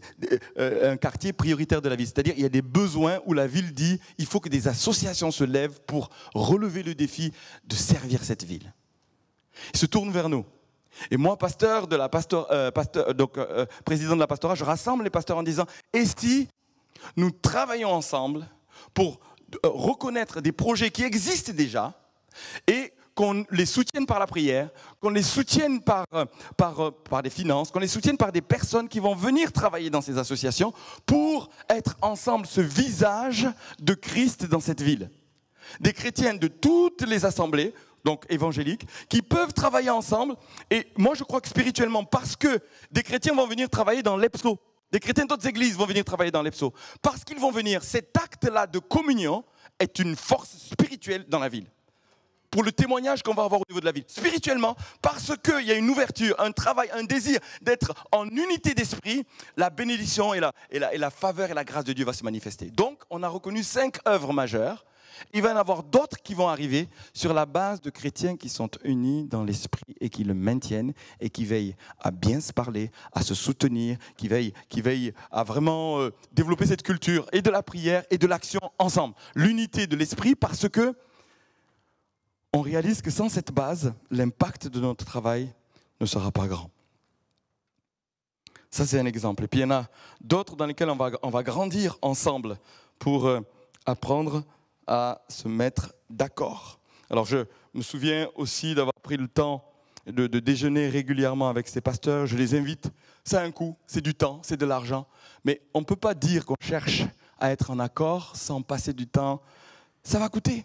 un quartier prioritaire de la ville? C'est-à-dire il y a des besoins où la ville dit il faut que des associations se lèvent pour relever le défi de servir cette ville. Ils se tournent vers nous. Et moi, président de la pastorat, je rassemble les pasteurs en disant et si nous travaillons ensemble pour reconnaître des projets qui existent déjà et qu'on les soutienne par la prière, qu'on les soutienne par des finances, qu'on les soutienne par des personnes qui vont venir travailler dans ces associations pour être ensemble ce visage de Christ dans cette ville. Des chrétiens de toutes les assemblées, donc évangéliques, qui peuvent travailler ensemble. Et moi, je crois que spirituellement, parce que des chrétiens vont venir travailler dans l'EPSO, des chrétiens d'autres églises vont venir travailler dans l'EPSO, parce qu'ils vont venir, cet acte-là de communion est une force spirituelle dans la ville. Pour le témoignage qu'on va avoir au niveau de la ville. Spirituellement, parce qu'il y a une ouverture, un travail, un désir d'être en unité d'esprit, la bénédiction et la faveur et la grâce de Dieu va se manifester. Donc, on a reconnu 5 œuvres majeures. Il va y en avoir d'autres qui vont arriver sur la base de chrétiens qui sont unis dans l'esprit et qui le maintiennent et qui veillent à bien se parler, à se soutenir, qui veillent à vraiment développer cette culture et de la prière et de l'action ensemble. L'unité de l'esprit parce que on réalise que sans cette base, l'impact de notre travail ne sera pas grand. Ça, c'est un exemple. Et puis, il y en a d'autres dans lesquels on va grandir ensemble pour apprendre à se mettre d'accord. Alors, je me souviens aussi d'avoir pris le temps de déjeuner régulièrement avec ces pasteurs. Je les invite. Ça a un coût, c'est du temps, c'est de l'argent. Mais on ne peut pas dire qu'on cherche à être en accord sans passer du temps. Ça va coûter.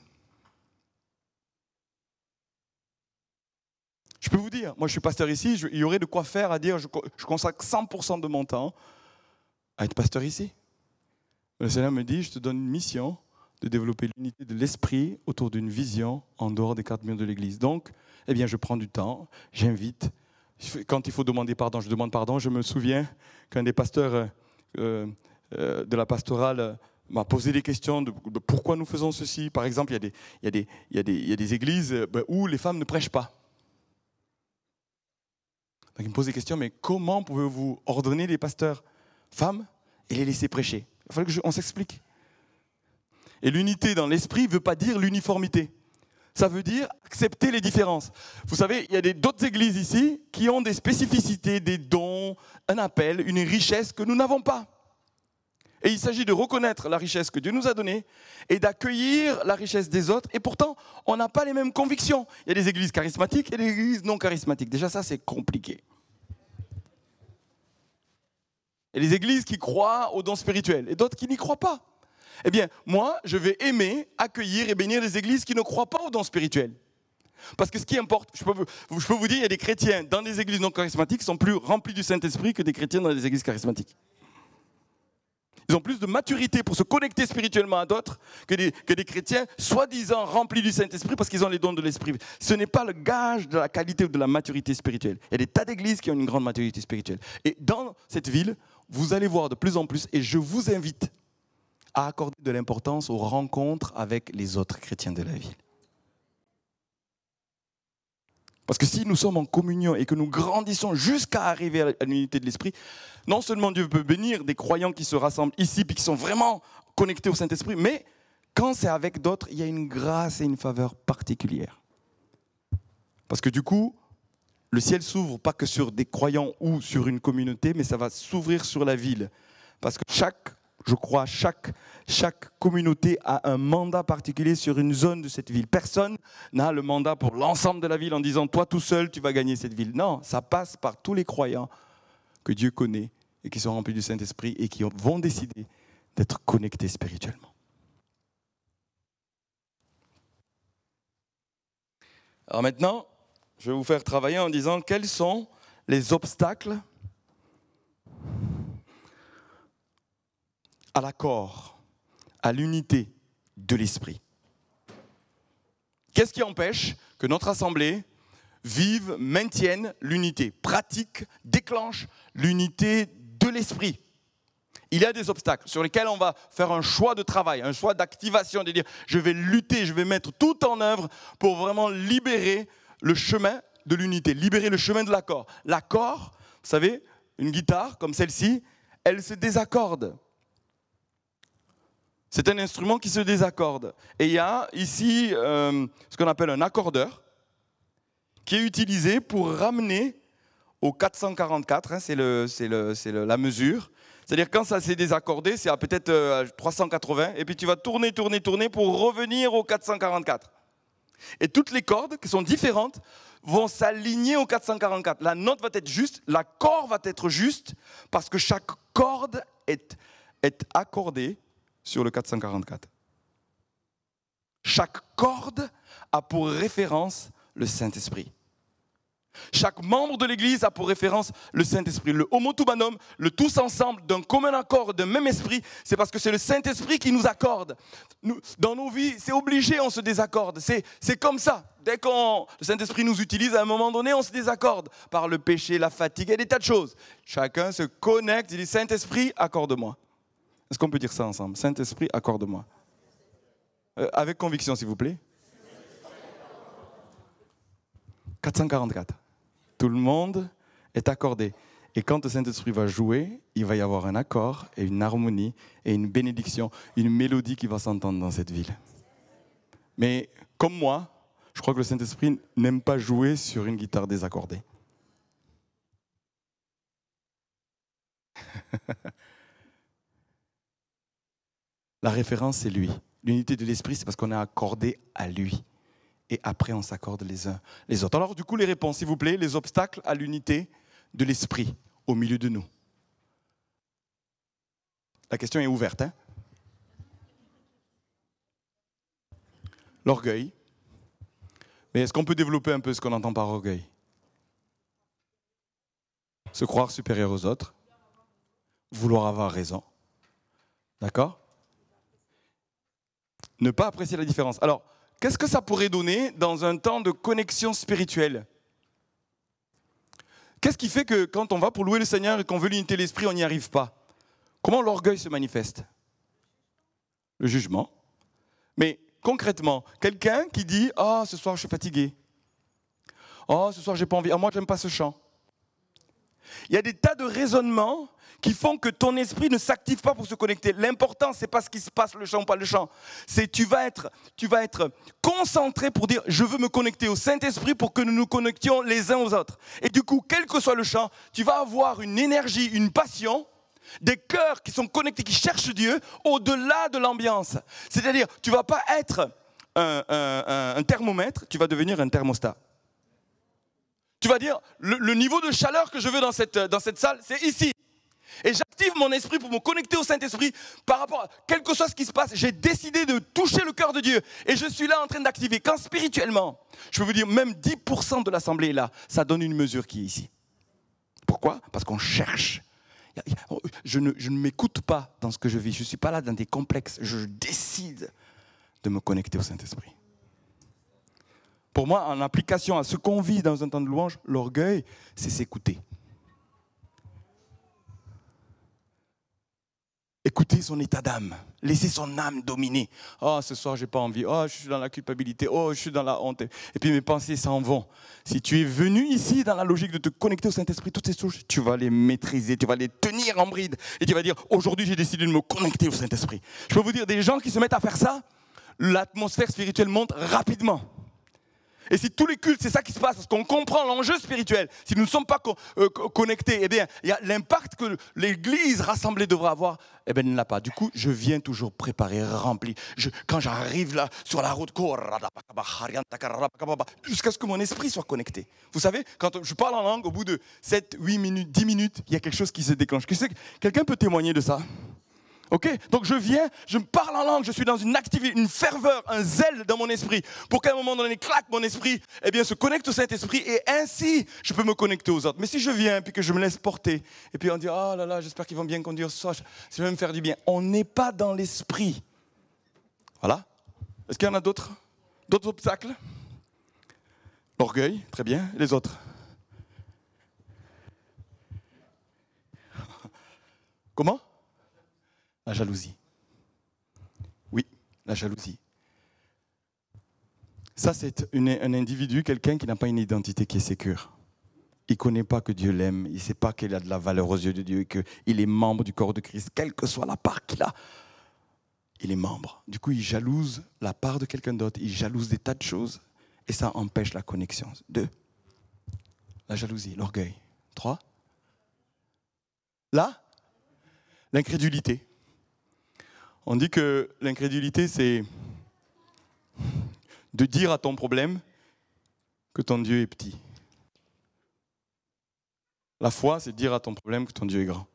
Je peux vous dire, moi je suis pasteur ici, il y aurait de quoi faire à dire, je consacre 100% de mon temps à être pasteur ici. Le Seigneur me dit, je te donne une mission de développer l'unité de l'esprit autour d'une vision en dehors des 4 murs de l'église. Donc, eh bien, je prends du temps, j'invite. Quand il faut demander pardon, je demande pardon. Je me souviens qu'un des pasteurs de la pastorale m'a posé des questions de pourquoi nous faisons ceci. Par exemple, il y a des églises où les femmes ne prêchent pas. Donc il me pose des questions, mais comment pouvez-vous ordonner les pasteurs femmes et les laisser prêcher? Il fallait qu'on s'explique. Et l'unité dans l'esprit ne veut pas dire l'uniformité. Ça veut dire accepter les différences. Vous savez, il y a d'autres églises ici qui ont des spécificités, des dons, un appel, une richesse que nous n'avons pas. Et il s'agit de reconnaître la richesse que Dieu nous a donnée et d'accueillir la richesse des autres. Et pourtant, on n'a pas les mêmes convictions. Il y a des églises charismatiques et des églises non charismatiques. Déjà, ça, c'est compliqué. Il y a des églises qui croient aux dons spirituels et d'autres qui n'y croient pas. Eh bien, moi, je vais aimer, accueillir et bénir les églises qui ne croient pas aux dons spirituels. Parce que ce qui importe, je peux vous dire, il y a des chrétiens dans des églises non charismatiques qui sont plus remplis du Saint-Esprit que des chrétiens dans les églises charismatiques. Ils ont plus de maturité pour se connecter spirituellement à d'autres que des chrétiens soi-disant remplis du Saint-Esprit parce qu'ils ont les dons de l'Esprit. Ce n'est pas le gage de la qualité ou de la maturité spirituelle. Il y a des tas d'églises qui ont une grande maturité spirituelle. Et dans cette ville, vous allez voir de plus en plus, et je vous invite à accorder de l'importance aux rencontres avec les autres chrétiens de la ville. Parce que si nous sommes en communion et que nous grandissons jusqu'à arriver à l'unité de l'esprit, non seulement Dieu peut bénir des croyants qui se rassemblent ici et qui sont vraiment connectés au Saint-Esprit, mais quand c'est avec d'autres, il y a une grâce et une faveur particulière. Parce que du coup, le ciel s'ouvre pas que sur des croyants ou sur une communauté, mais ça va s'ouvrir sur la ville. Parce que chaque Je crois chaque communauté a un mandat particulier sur une zone de cette ville. Personne n'a le mandat pour l'ensemble de la ville en disant « toi tout seul, tu vas gagner cette ville ». Non, ça passe par tous les croyants que Dieu connaît et qui sont remplis du Saint-Esprit et qui vont décider d'être connectés spirituellement. Alors maintenant, je vais vous faire travailler en disant quels sont les obstacles à l'accord, à l'unité de l'esprit. Qu'est-ce qui empêche que notre assemblée vive, maintienne l'unité, pratique, déclenche l'unité de l'esprit? Il y a des obstacles sur lesquels on va faire un choix de travail, un choix d'activation, de dire je vais lutter, je vais mettre tout en œuvre pour vraiment libérer le chemin de l'unité, libérer le chemin de l'accord. L'accord, vous savez, une guitare comme celle-ci, elle se désaccorde. C'est un instrument qui se désaccorde. Et il y a ici ce qu'on appelle un accordeur qui est utilisé pour ramener au 444, hein, c'est la mesure. C'est-à-dire quand ça s'est désaccordé, c'est à peut-être 380, et puis tu vas tourner pour revenir au 444. Et toutes les cordes qui sont différentes vont s'aligner au 444. La note va être juste, l'accord va être juste, parce que chaque corde est accordée sur le 444. Chaque corde a pour référence le Saint-Esprit. Chaque membre de l'Église a pour référence le Saint-Esprit. Le homotubanum, le tous ensemble, d'un commun accord, d'un même esprit, c'est parce que c'est le Saint-Esprit qui nous accorde. Dans nos vies, c'est obligé, on se désaccorde. C'est comme ça. Dès que le Saint-Esprit nous utilise, à un moment donné, on se désaccorde. Par le péché, la fatigue et des tas de choses. Chacun se connecte, il dit Saint-Esprit, accorde-moi. Est-ce qu'on peut dire ça ensemble? Saint-Esprit, accorde-moi. Avec conviction, s'il vous plaît. 444. Tout le monde est accordé. Et quand le Saint-Esprit va jouer, il va y avoir un accord et une harmonie et une bénédiction, une mélodie qui va s'entendre dans cette ville. Mais comme moi, je crois que le Saint-Esprit n'aime pas jouer sur une guitare désaccordée. La référence, c'est lui. L'unité de l'esprit, c'est parce qu'on est accordé à lui. Et après, on s'accorde les uns les autres. Alors, du coup, les réponses, s'il vous plaît, les obstacles à l'unité de l'esprit au milieu de nous. La question est ouverte, hein? L'orgueil. Mais est-ce qu'on peut développer un peu ce qu'on entend par orgueil? Se croire supérieur aux autres. Vouloir avoir raison. D'accord? Ne pas apprécier la différence. Alors, qu'est-ce que ça pourrait donner dans un temps de connexion spirituelle? Qu'est-ce qui fait que quand on va pour louer le Seigneur et qu'on veut l'unité de l'esprit, on n'y arrive pas? Comment l'orgueil se manifeste? Le jugement. Mais concrètement, quelqu'un qui dit « Ah, ce soir je suis fatigué. Oh, ce soir j'ai pas envie. Ah, moi j'aime pas ce chant. » Il y a des tas de raisonnements qui font que ton esprit ne s'active pas pour se connecter. L'important, ce n'est pas ce qui se passe, le chant ou pas le chant. C'est tu vas être concentré pour dire « Je veux me connecter au Saint-Esprit pour que nous nous connections les uns aux autres. » Et du coup, quel que soit le chant, tu vas avoir une énergie, une passion, des cœurs qui sont connectés, qui cherchent Dieu au-delà de l'ambiance. C'est-à-dire, tu ne vas pas être un thermomètre, tu vas devenir un thermostat. Tu vas dire, le niveau de chaleur que je veux dans cette salle, c'est ici. Et j'active mon esprit pour me connecter au Saint-Esprit par rapport à quel que soit ce qui se passe. J'ai décidé de toucher le cœur de Dieu. Et je suis là en train d'activer. Quand spirituellement, je peux vous dire, même 10% de l'assemblée est là, ça donne une mesure qui est ici. Pourquoi? Parce qu'on cherche. Je ne m'écoute pas dans ce que je vis. Je ne suis pas là dans des complexes. Je décide de me connecter au Saint-Esprit. Pour moi, en application à ce qu'on vit dans un temps de louange, l'orgueil, c'est s'écouter. Écouter son état d'âme, laisser son âme dominer. Oh, ce soir, j'ai pas envie. Oh, je suis dans la culpabilité. Oh, je suis dans la honte. Et puis mes pensées s'en vont. Si tu es venu ici dans la logique de te connecter au Saint-Esprit, toutes ces choses, tu vas les maîtriser, tu vas les tenir en bride. Et tu vas dire, aujourd'hui, j'ai décidé de me connecter au Saint-Esprit. Je peux vous dire, des gens qui se mettent à faire ça, l'atmosphère spirituelle monte rapidement. Et si tous les cultes, c'est ça qui se passe, parce qu'on comprend l'enjeu spirituel, si nous ne sommes pas connectés, eh bien, il y a l'impact que l'Église rassemblée devra avoir, eh bien, elle ne l'a pas. Du coup, je viens toujours préparé, rempli. Quand j'arrive là, sur la route, jusqu'à ce que mon esprit soit connecté. Vous savez, quand je parle en langue, au bout de 7, 8 minutes, 10 minutes, il y a quelque chose qui se déclenche. Quelqu'un peut témoigner de ça? Ok, donc je viens, je me parle en langue, je suis dans une activité, une ferveur, un zèle dans mon esprit, pour qu'à un moment donné, claque, mon esprit, eh bien, se connecte au Saint-Esprit, et ainsi, je peux me connecter aux autres. Mais si je viens, puis que je me laisse porter, et puis on dit, oh là là, j'espère qu'ils vont bien conduire ça, ça va me faire du bien. On n'est pas dans l'esprit. Voilà. Est-ce qu'il y en a d'autres? D'autres obstacles? L'orgueil, très bien. Les autres? Comment? La jalousie. Oui, la jalousie. Ça, c'est un individu, quelqu'un qui n'a pas une identité qui est sécure. Il ne connaît pas que Dieu l'aime, il ne sait pas qu'il a de la valeur aux yeux de Dieu et qu'il est membre du corps de Christ, quelle que soit la part qu'il a. Il est membre. Du coup, il jalouse la part de quelqu'un d'autre, il jalouse des tas de choses et ça empêche la connexion. 2, la jalousie, l'orgueil. 3, l'incrédulité. On dit que l'incrédulité, c'est de dire à ton problème que ton Dieu est petit. La foi, c'est de dire à ton problème que ton Dieu est grand.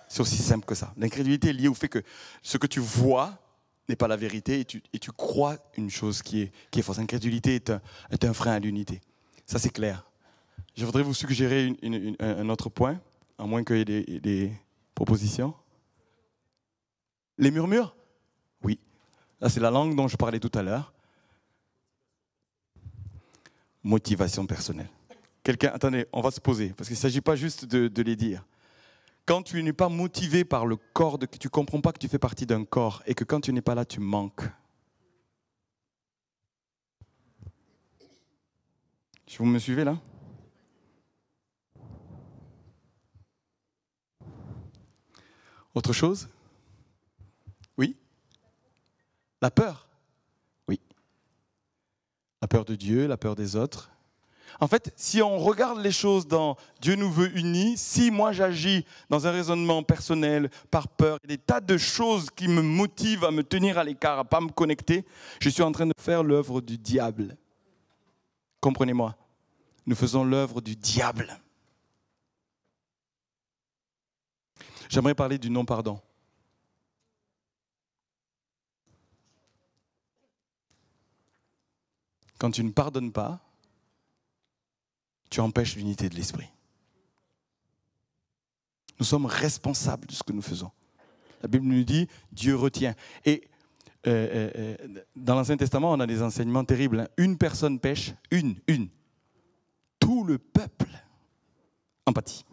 C'est aussi simple que ça. L'incrédulité est liée au fait que ce que tu vois n'est pas la vérité et tu crois une chose qui est fausse. L'incrédulité est un frein à l'unité. Ça, c'est clair. Je voudrais vous suggérer un autre point, à moins qu'il y ait des propositions. Les murmures? Oui. Là, c'est la langue dont je parlais tout à l'heure. Motivation personnelle. Quelqu'un, attendez, on va se poser, parce qu'il ne s'agit pas juste de les dire. Quand tu n'es pas motivé par le corps, que tu ne comprends pas que tu fais partie d'un corps, et que quand tu n'es pas là, tu manques. Vous me suivez là? Autre chose? Oui? La peur? Oui. La peur de Dieu, la peur des autres. En fait, si on regarde les choses dans Dieu nous veut unis, si moi j'agis dans un raisonnement personnel, par peur, il y a des tas de choses qui me motivent à me tenir à l'écart, à ne pas me connecter, je suis en train de faire l'œuvre du diable. Comprenez-moi, nous faisons l'œuvre du diable. J'aimerais parler du non-pardon. Quand tu ne pardonnes pas, tu empêches l'unité de l'esprit. Nous sommes responsables de ce que nous faisons. La Bible nous dit, Dieu retient. Et dans l'Ancien Testament, on a des enseignements terribles. Une personne pêche, une. Tout le peuple en pâtit.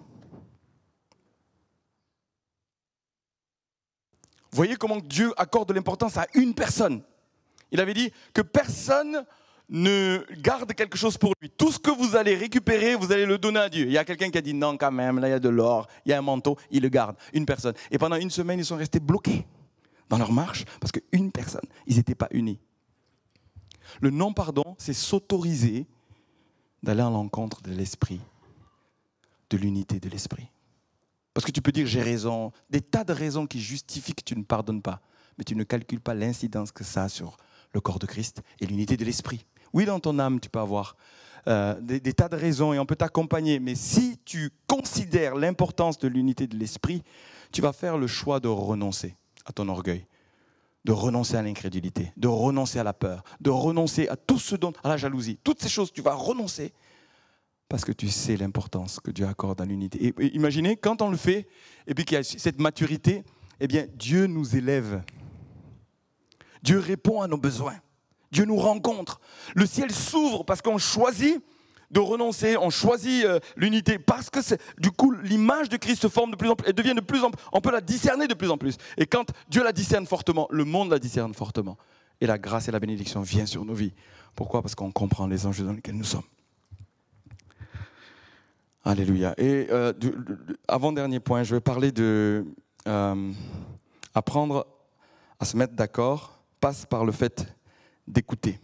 Vous voyez comment Dieu accorde de l'importance à une personne. Il avait dit que personne ne garde quelque chose pour lui. Tout ce que vous allez récupérer, vous allez le donner à Dieu. Il y a quelqu'un qui a dit non quand même, là il y a de l'or, il y a un manteau, il le garde. Une personne. Et pendant une semaine, ils sont restés bloqués dans leur marche parce qu'une personne, ils n'étaient pas unis. Le non-pardon, c'est s'autoriser d'aller à l'encontre de l'esprit, de l'unité de l'esprit. Parce que tu peux dire j'ai raison, des tas de raisons qui justifient que tu ne pardonnes pas, mais tu ne calcules pas l'incidence que ça a sur le corps de Christ et l'unité de l'esprit. Oui, dans ton âme, tu peux avoir des tas de raisons et on peut t'accompagner, mais si tu considères l'importance de l'unité de l'esprit, tu vas faire le choix de renoncer à ton orgueil, de renoncer à l'incrédulité, de renoncer à la peur, de renoncer à tout ce dont, à la jalousie. Toutes ces choses, tu vas renoncer parce que tu sais l'importance que Dieu accorde à l'unité. Et imaginez, quand on le fait, et puis qu'il y a cette maturité, eh bien, Dieu nous élève. Dieu répond à nos besoins. Dieu nous rencontre. Le ciel s'ouvre parce qu'on choisit de renoncer, on choisit l'unité. Parce que du coup, l'image de Christ se forme de plus en plus, elle devient de plus en plus, on peut la discerner de plus en plus. Et quand Dieu la discerne fortement, le monde la discerne fortement. Et la grâce et la bénédiction viennent sur nos vies. Pourquoi? Parce qu'on comprend les enjeux dans lesquels nous sommes. Alléluia. Et avant-dernier point, je vais parler de apprendre à se mettre d'accord passe par le fait d'écouter.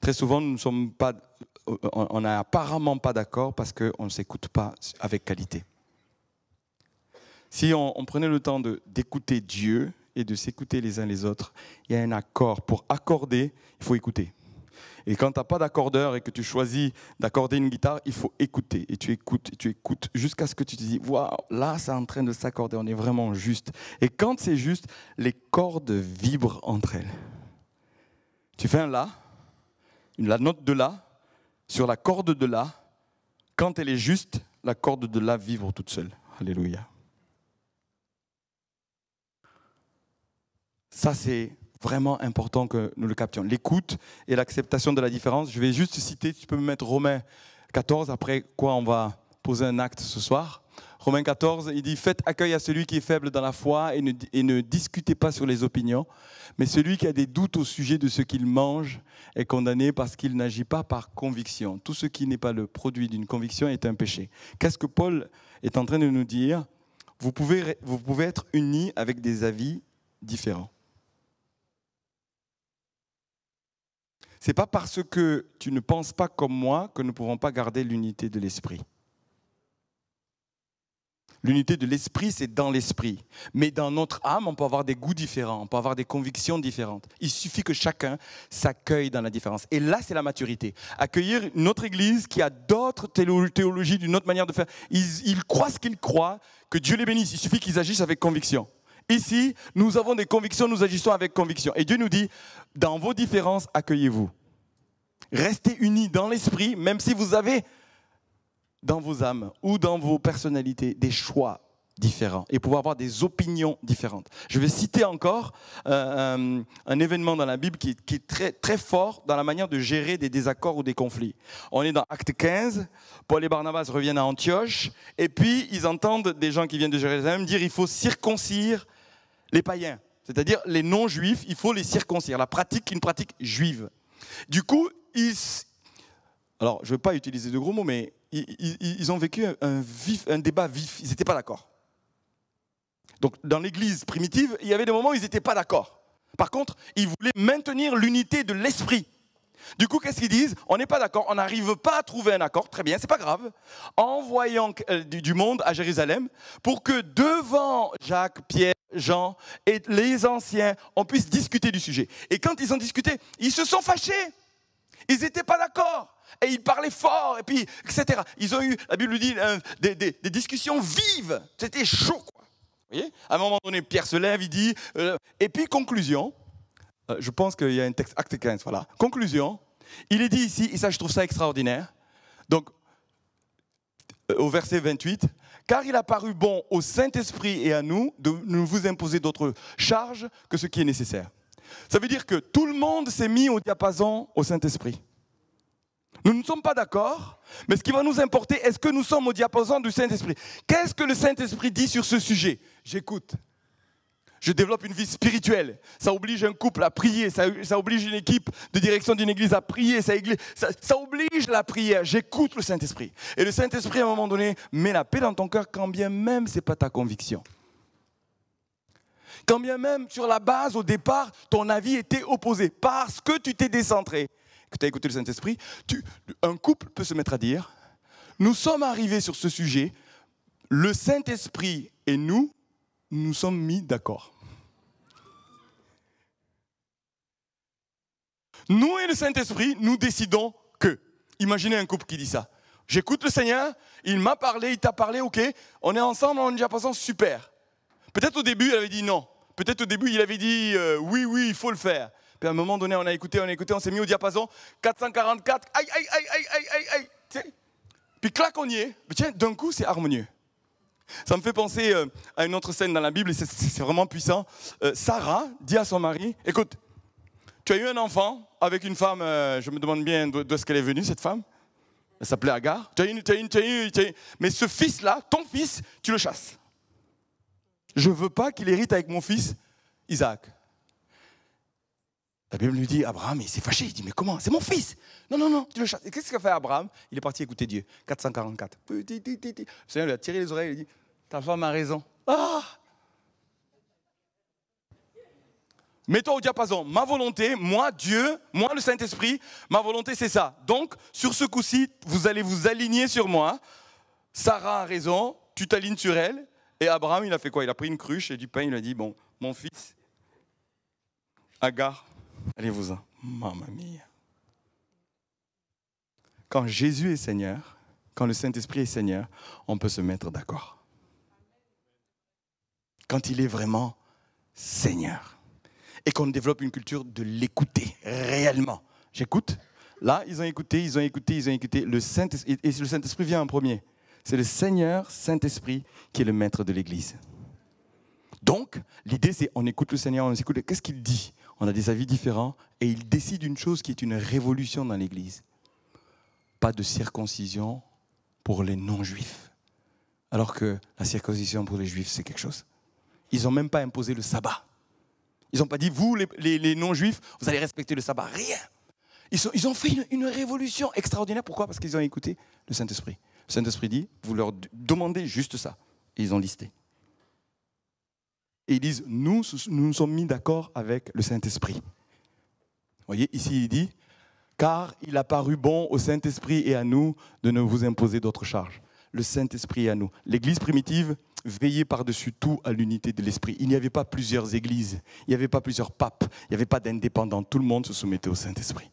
Très souvent, on n'est apparemment pas d'accord parce qu'on ne s'écoute pas avec qualité. Si on prenait le temps d'écouter Dieu et de s'écouter les uns les autres, il y a un accord. Pour accorder, il faut écouter. Et quand tu n'as pas d'accordeur et que tu choisis d'accorder une guitare, il faut écouter. Et tu écoutes jusqu'à ce que tu te dis, waouh, là, c'est en train de s'accorder, on est vraiment juste. Et quand c'est juste, les cordes vibrent entre elles. Tu fais un La, la note de La, sur la corde de La, quand elle est juste, la corde de La vibre toute seule. Alléluia. Ça, c'est vraiment important que nous le captions. L'écoute et l'acceptation de la différence. Je vais juste citer, tu peux me mettre Romains 14, après quoi on va poser un acte ce soir. Romains 14, il dit « Faites accueil à celui qui est faible dans la foi et ne discutez pas sur les opinions, mais celui qui a des doutes au sujet de ce qu'il mange est condamné parce qu'il n'agit pas par conviction. Tout ce qui n'est pas le produit d'une conviction est un péché. » Qu'est-ce que Paul est en train de nous dire? Vous pouvez être unis avec des avis différents. Ce n'est pas parce que tu ne penses pas comme moi que nous ne pouvons pas garder l'unité de l'esprit. L'unité de l'esprit, c'est dans l'esprit. Mais dans notre âme, on peut avoir des goûts différents, on peut avoir des convictions différentes. Il suffit que chacun s'accueille dans la différence. Et là, c'est la maturité. Accueillir une autre église qui a d'autres théologies, d'une autre manière de faire. Ils croient ce qu'ils croient, que Dieu les bénisse. Il suffit qu'ils agissent avec conviction. Ici, nous avons des convictions, nous agissons avec conviction. Et Dieu nous dit, dans vos différences, accueillez-vous. Restez unis dans l'esprit, même si vous avez dans vos âmes ou dans vos personnalités des choix différents et pouvoir avoir des opinions différentes. Je vais citer encore un événement dans la Bible qui est très, très fort dans la manière de gérer des désaccords ou des conflits. On est dans Acte 15, Paul et Barnabas reviennent à Antioche et puis ils entendent des gens qui viennent de Jérusalem dire il faut circoncire les païens, c'est-à-dire les non-juifs, il faut les circoncire, une pratique juive. Du coup, alors je ne veux pas utiliser de gros mots, mais ils ont vécu un débat vif, ils n'étaient pas d'accord. Donc dans l'église primitive, il y avait des moments où ils n'étaient pas d'accord. Par contre, ils voulaient maintenir l'unité de l'esprit. Du coup, qu'est-ce qu'ils disent? On n'est pas d'accord, on n'arrive pas à trouver un accord, très bien, c'est pas grave. Envoyons du monde à Jérusalem pour que devant Jacques, Pierre, Jean et les anciens, on puisse discuter du sujet. Et quand ils ont discuté, ils se sont fâchés. Ils n'étaient pas d'accord. Et ils parlaient fort, et puis, etc. Ils ont eu, la Bible dit, des discussions vives. C'était chaud, quoi. Vous voyez? À un moment donné, Pierre se lève, il dit, et puis conclusion, je pense qu'il y a un texte, acte 15, voilà. Conclusion, il est dit ici, et ça je trouve ça extraordinaire, donc au verset 28, « Car il a paru bon au Saint-Esprit et à nous de ne vous imposer d'autres charges que ce qui est nécessaire. » Ça veut dire que tout le monde s'est mis au diapason au Saint-Esprit. Nous ne sommes pas d'accord, mais ce qui va nous importer, est-ce que nous sommes au diapason du Saint-Esprit? Qu'est-ce que le Saint-Esprit dit sur ce sujet? J'écoute. Je développe une vie spirituelle. Ça oblige un couple à prier. Ça oblige une équipe de direction d'une église à prier. Ça oblige la prière. J'écoute le Saint-Esprit. Et le Saint-Esprit, à un moment donné, met la paix dans ton cœur, quand bien même ce n'est pas ta conviction. Quand bien même, sur la base, au départ, ton avis était opposé. Parce que tu t'es décentré, que tu as écouté le Saint-Esprit, un couple peut se mettre à dire, nous sommes arrivés sur ce sujet, le Saint-Esprit et nous sommes mis d'accord. Nous et le Saint-Esprit, nous décidons que. Imaginez un couple qui dit ça. J'écoute le Seigneur, il m'a parlé, il t'a parlé, ok, on est ensemble, on est déjà passant, super. Peut-être au début, il avait dit non. Peut-être au début, il avait dit oui, il faut le faire. Puis à un moment donné, on a écouté, on s'est mis au diapason, 444, aïe. Puis clac, on y est. Mais tiens, d'un coup, c'est harmonieux. Ça me fait penser à une autre scène dans la Bible, et c'est vraiment puissant. Sarah dit à son mari, écoute, tu as eu un enfant avec une femme, je me demande bien d'où est-ce qu'elle est venue, cette femme. Elle s'appelait Agar. Mais ce fils-là, ton fils, tu le chasses. Je ne veux pas qu'il hérite avec mon fils, Isaac. La Bible lui dit, Abraham, il s'est fâché. Il dit, mais comment? C'est mon fils. Non, tu le chasses. Et qu'est-ce qu'a fait Abraham? Il est parti écouter Dieu. 444. Le Seigneur lui a tiré les oreilles, il a dit, ta femme a raison. Ah! Mets-toi au diapason. Ma volonté, moi, Dieu, moi, le Saint-Esprit, ma volonté, c'est ça. Donc, sur ce coup-ci, vous allez vous aligner sur moi. Sarah a raison, tu t'alignes sur elle. Et Abraham, il a fait quoi? Il a pris une cruche et du pain, il a dit, bon, mon fils, Agar, allez-vous-en. Mamma mia. Quand Jésus est Seigneur, quand le Saint-Esprit est Seigneur, on peut se mettre d'accord. Quand il est vraiment Seigneur. Et qu'on développe une culture de l'écouter réellement. J'écoute. Là, ils ont écouté. Le Saint-Esprit vient en premier. C'est le Seigneur, Saint-Esprit, qui est le maître de l'Église. Donc, l'idée, c'est on écoute le Seigneur, on écoute. Qu'est-ce qu'il dit? On a des avis différents et il décide une chose qui est une révolution dans l'Église. Pas de circoncision pour les non-juifs. Alors que la circoncision pour les juifs, c'est quelque chose. Ils n'ont même pas imposé le sabbat. Ils n'ont pas dit, vous, les non-juifs, vous allez respecter le sabbat. Rien. Ils ont fait une révolution extraordinaire. Pourquoi? Parce qu'ils ont écouté le Saint-Esprit. Le Saint-Esprit dit, vous leur demandez juste ça. Et ils ont listé. Et ils disent, nous nous sommes mis d'accord avec le Saint-Esprit. Vous voyez, ici il dit, car il a paru bon au Saint-Esprit et à nous de ne vous imposer d'autres charges. Le Saint-Esprit est à nous. L'Église primitive veillait par-dessus tout à l'unité de l'Esprit. Il n'y avait pas plusieurs églises, il n'y avait pas plusieurs papes, il n'y avait pas d'indépendants. Tout le monde se soumettait au Saint-Esprit.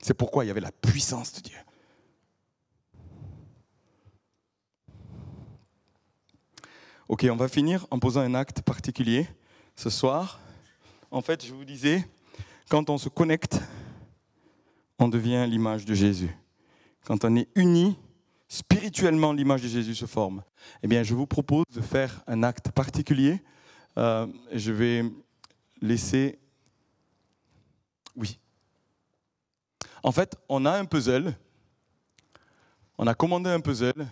C'est pourquoi il y avait la puissance de Dieu. Ok, on va finir en posant un acte particulier. Ce soir, en fait, je vous disais, quand on se connecte, on devient l'image de Jésus. Quand on est unis, spirituellement, l'image de Jésus se forme. Eh bien, je vous propose de faire un acte particulier. Je vais laisser... Oui. En fait, on a un puzzle. On a commandé un puzzle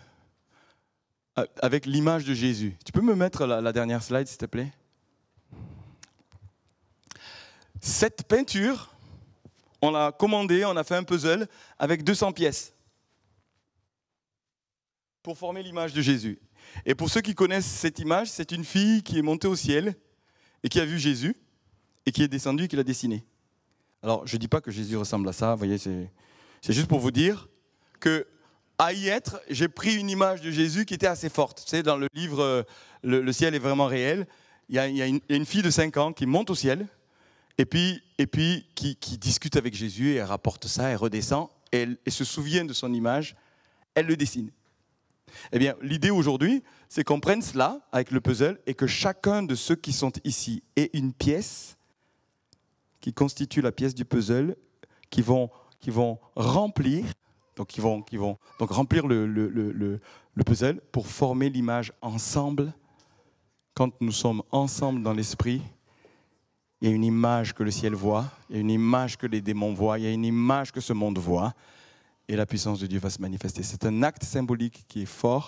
avec l'image de Jésus. Tu peux me mettre la dernière slide, s'il te plaît? Cette peinture, on l'a commandée, on a fait un puzzle avec 200 pièces pour former l'image de Jésus. Et pour ceux qui connaissent cette image, c'est une fille qui est montée au ciel et qui a vu Jésus et qui est descendue et qui l'a dessiné. Alors, je ne dis pas que Jésus ressemble à ça, vous voyez, c'est juste pour vous dire que à y être, j'ai pris une image de Jésus qui était assez forte. Tu sais, dans le livre Le ciel est vraiment réel, il y a une fille de 5 ans qui monte au ciel et puis qui discute avec Jésus et elle rapporte ça, elle redescend et elle se souvient de son image, elle le dessine. Eh bien, l'idée aujourd'hui, c'est qu'on prenne cela avec le puzzle et que chacun de ceux qui sont ici ait une pièce qui constitue la pièce du puzzle, qui vont remplir. Donc, ils vont donc remplir le puzzle pour former l'image ensemble. Quand nous sommes ensemble dans l'esprit, il y a une image que le ciel voit, il y a une image que les démons voient, il y a une image que ce monde voit, et la puissance de Dieu va se manifester. C'est un acte symbolique qui est fort.